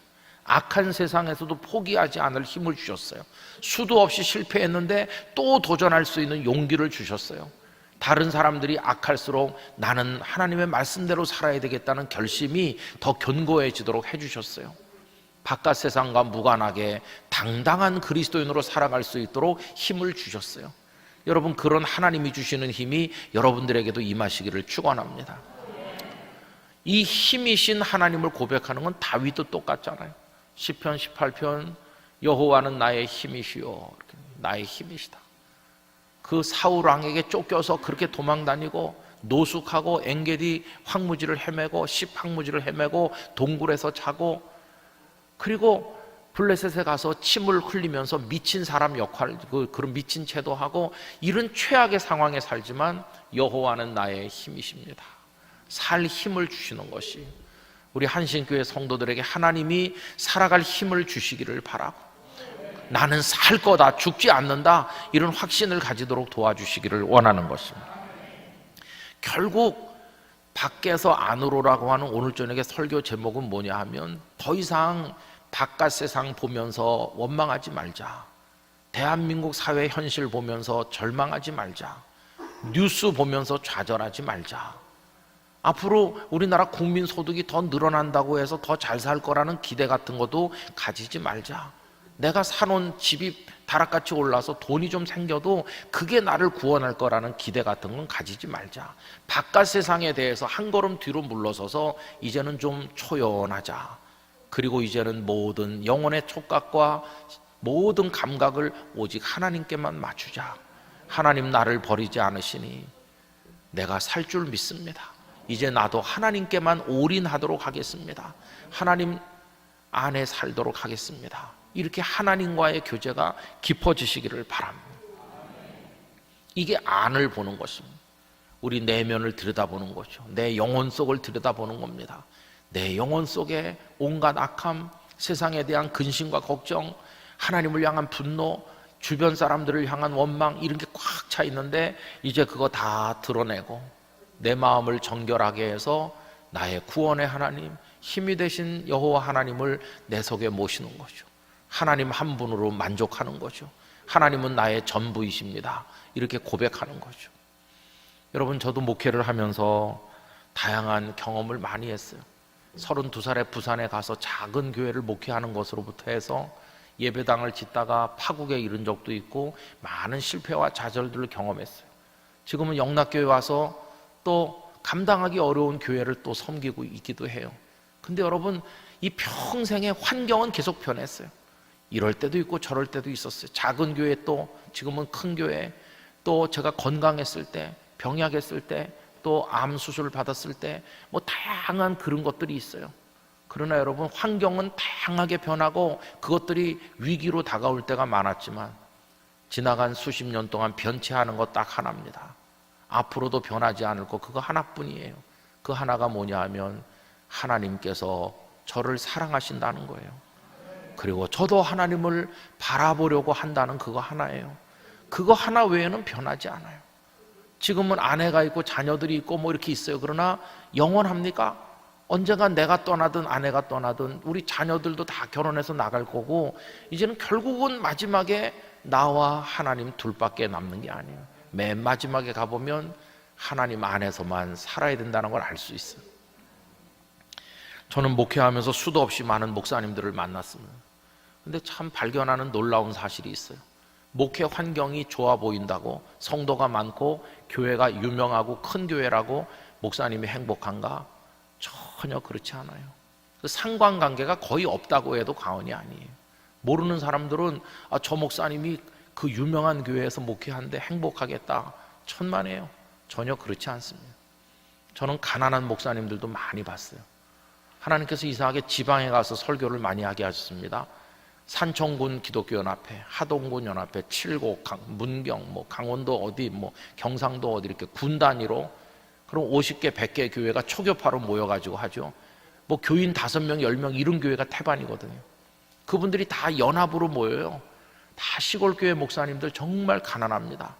악한 세상에서도 포기하지 않을 힘을 주셨어요. 수도 없이 실패했는데 또 도전할 수 있는 용기를 주셨어요. 다른 사람들이 악할수록 나는 하나님의 말씀대로 살아야 되겠다는 결심이 더 견고해지도록 해주셨어요. 바깥 세상과 무관하게 당당한 그리스도인으로 살아갈 수 있도록 힘을 주셨어요. 여러분, 그런 하나님이 주시는 힘이 여러분들에게도 임하시기를 축원합니다. 이 힘이신 하나님을 고백하는 건 다윗도 똑같잖아요. 시편 18편 여호와는 나의 힘이시요, 나의 힘이시다. 그 사울 왕에게 쫓겨서 그렇게 도망다니고 노숙하고 엔게디 황무지를 헤매고 십 황무지를 헤매고 동굴에서 자고, 그리고 블레셋에 가서 침을 흘리면서 미친 사람 역할, 그런 미친 채도 하고 이런 최악의 상황에 살지만 여호와는 나의 힘이십니다. 살 힘을 주시는 것이 우리 한신교회 성도들에게 하나님이 살아갈 힘을 주시기를 바라고, 나는 살 거다, 죽지 않는다, 이런 확신을 가지도록 도와주시기를 원하는 것입니다. 결국 밖에서 안으로라고 하는 오늘 저녁의 설교 제목은 뭐냐 하면, 더 이상 바깥 세상 보면서 원망하지 말자, 대한민국 사회 현실 보면서 절망하지 말자, 뉴스 보면서 좌절하지 말자, 앞으로 우리나라 국민 소득이 더 늘어난다고 해서 더 잘 살 거라는 기대 같은 것도 가지지 말자. 내가 사놓은 집이 다락같이 올라서 돈이 좀 생겨도 그게 나를 구원할 거라는 기대 같은 건 가지지 말자. 바깥 세상에 대해서 한 걸음 뒤로 물러서서 이제는 좀 초연하자. 그리고 이제는 모든 영혼의 촉각과 모든 감각을 오직 하나님께만 맞추자. 하나님 나를 버리지 않으시니 내가 살 줄 믿습니다. 이제 나도 하나님께만 올인하도록 하겠습니다. 하나님 안에 살도록 하겠습니다. 이렇게 하나님과의 교제가 깊어지시기를 바랍니다. 이게 안을 보는 것입니다. 우리 내면을 들여다보는 거죠. 내 영혼 속을 들여다보는 겁니다. 내 영혼 속에 온갖 악함, 세상에 대한 근심과 걱정, 하나님을 향한 분노, 주변 사람들을 향한 원망, 이런 게 꽉 차 있는데 이제 그거 다 드러내고 내 마음을 정결하게 해서 나의 구원의 하나님, 힘이 되신 여호와 하나님을 내 속에 모시는 거죠. 하나님 한 분으로 만족하는 거죠. 하나님은 나의 전부이십니다. 이렇게 고백하는 거죠. 여러분, 저도 목회를 하면서 다양한 경험을 많이 했어요. 32살에 부산에 가서 작은 교회를 목회하는 것으로부터 해서 예배당을 짓다가 파국에 이른 적도 있고 많은 실패와 좌절들을 경험했어요. 지금은 영락교회 와서 또 감당하기 어려운 교회를 또 섬기고 있기도 해요. 근데 여러분, 이 평생의 환경은 계속 변했어요. 이럴 때도 있고 저럴 때도 있었어요. 작은 교회, 또 지금은 큰 교회, 또 제가 건강했을 때, 병약했을 때, 또 암 수술을 받았을 때, 뭐 다양한 그런 것들이 있어요. 그러나 여러분, 환경은 다양하게 변하고 그것들이 위기로 다가올 때가 많았지만 지나간 수십 년 동안 변치 않은 것 딱 하나입니다. 앞으로도 변하지 않을 것, 그거 하나뿐이에요. 그 하나가 뭐냐 하면 하나님께서 저를 사랑하신다는 거예요. 그리고 저도 하나님을 바라보려고 한다는 그거 하나예요. 그거 하나 외에는 변하지 않아요. 지금은 아내가 있고 자녀들이 있고 뭐 이렇게 있어요. 그러나 영원합니까? 언젠가 내가 떠나든 아내가 떠나든 우리 자녀들도 다 결혼해서 나갈 거고, 이제는 결국은 마지막에 나와 하나님 둘밖에 남는 게 아니에요. 맨 마지막에 가보면 하나님 안에서만 살아야 된다는 걸 알 수 있어요. 저는 목회하면서 수도 없이 많은 목사님들을 만났습니다. 근데 참 발견하는 놀라운 사실이 있어요. 목회 환경이 좋아 보인다고, 성도가 많고 교회가 유명하고 큰 교회라고 목사님이 행복한가? 전혀 그렇지 않아요. 그 상관관계가 거의 없다고 해도 과언이 아니에요. 모르는 사람들은 저 목사님이 그 유명한 교회에서 목회하는데 행복하겠다, 천만에요. 전혀 그렇지 않습니다. 저는 가난한 목사님들도 많이 봤어요. 하나님께서 이상하게 지방에 가서 설교를 많이 하게 하셨습니다. 산청군 기독교연합회, 하동군 연합회, 칠곡, 문경, 뭐 강원도 어디, 뭐 경상도 어디, 이렇게 군 단위로 그럼 50개, 100개 교회가 초교파로 모여가지고 하죠. 뭐 교인 5명, 10명 이런 교회가 태반이거든요. 그분들이 다 연합으로 모여요. 다 시골교회 목사님들 정말 가난합니다.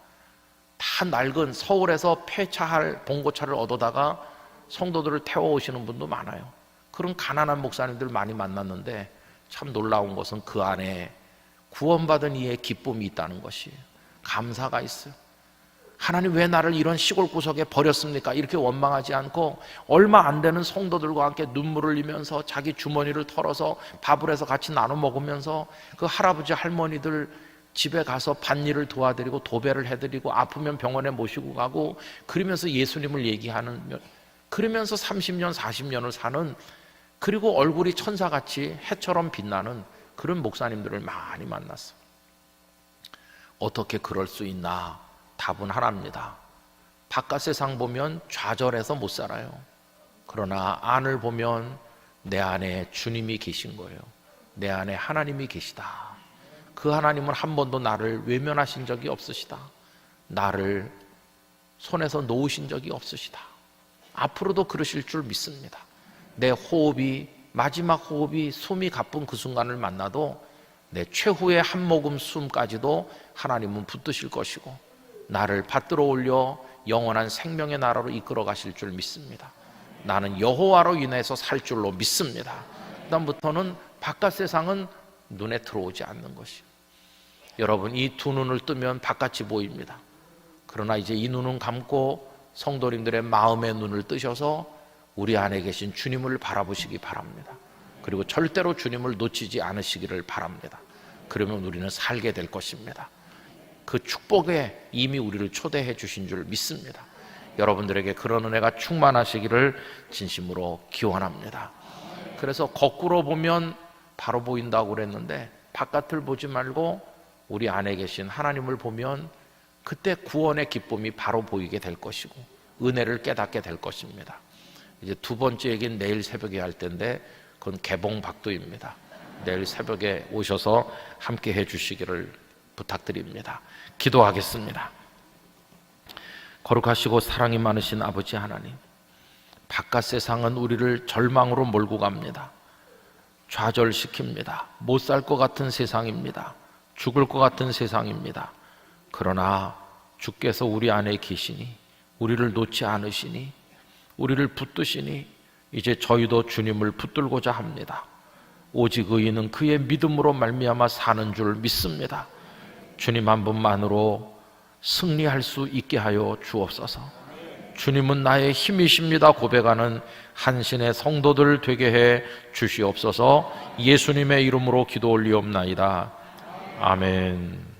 다 낡은 서울에서 폐차할 봉고차를 얻어다가 성도들을 태워오시는 분도 많아요. 그런 가난한 목사님들 많이 만났는데 참 놀라운 것은 그 안에 구원받은 이의 기쁨이 있다는 것이에요. 감사가 있어요. 하나님 왜 나를 이런 시골 구석에 버렸습니까? 이렇게 원망하지 않고 얼마 안 되는 성도들과 함께 눈물을 흘리면서 자기 주머니를 털어서 밥을 해서 같이 나눠 먹으면서 그 할아버지 할머니들 집에 가서 밭일을 도와드리고 도배를 해드리고 아프면 병원에 모시고 가고 그러면서 예수님을 얘기하는, 그러면서 30년 40년을 사는, 그리고 얼굴이 천사같이 해처럼 빛나는 그런 목사님들을 많이 만났어요. 어떻게 그럴 수 있나? 답은 하나입니다. 바깥 세상 보면 좌절해서 못 살아요. 그러나 안을 보면 내 안에 주님이 계신 거예요. 내 안에 하나님이 계시다. 그 하나님은 한 번도 나를 외면하신 적이 없으시다. 나를 손에서 놓으신 적이 없으시다. 앞으로도 그러실 줄 믿습니다. 내 호흡이, 마지막 호흡이 숨이 가쁜 그 순간을 만나도 내 최후의 한 모금 숨까지도 하나님은 붙드실 것이고 나를 받들어 올려 영원한 생명의 나라로 이끌어 가실 줄 믿습니다. 나는 여호와로 인해서 살 줄로 믿습니다. 그다음부터는 바깥 세상은 눈에 들어오지 않는 것이에요. 여러분, 이 두 눈을 뜨면 바깥이 보입니다. 그러나 이제 이 눈은 감고 성도님들의 마음의 눈을 뜨셔서 우리 안에 계신 주님을 바라보시기 바랍니다. 그리고 절대로 주님을 놓치지 않으시기를 바랍니다. 그러면 우리는 살게 될 것입니다. 그 축복에 이미 우리를 초대해 주신 줄 믿습니다. 여러분들에게 그런 은혜가 충만하시기를 진심으로 기원합니다. 그래서 거꾸로 보면 바로 보인다고 그랬는데 바깥을 보지 말고 우리 안에 계신 하나님을 보면 그때 구원의 기쁨이 바로 보이게 될 것이고 은혜를 깨닫게 될 것입니다. 이제 두 번째 얘기는 내일 새벽에 할 텐데 그건 개봉박도입니다. 내일 새벽에 오셔서 함께 해 주시기를 부탁드립니다. 기도하겠습니다. 거룩하시고 사랑이 많으신 아버지 하나님, 바깥 세상은 우리를 절망으로 몰고 갑니다. 좌절시킵니다. 못 살 것 같은 세상입니다. 죽을 것 같은 세상입니다. 그러나 주께서 우리 안에 계시니, 우리를 놓지 않으시니, 우리를 붙드시니 이제 저희도 주님을 붙들고자 합니다. 오직 의인은 그의 믿음으로 말미암아 사는 줄 믿습니다. 주님 한 분만으로 승리할 수 있게 하여 주옵소서. 주님은 나의 힘이십니다 고백하는 한신의 성도들 되게 해 주시옵소서. 예수님의 이름으로 기도 올리옵나이다. 아멘.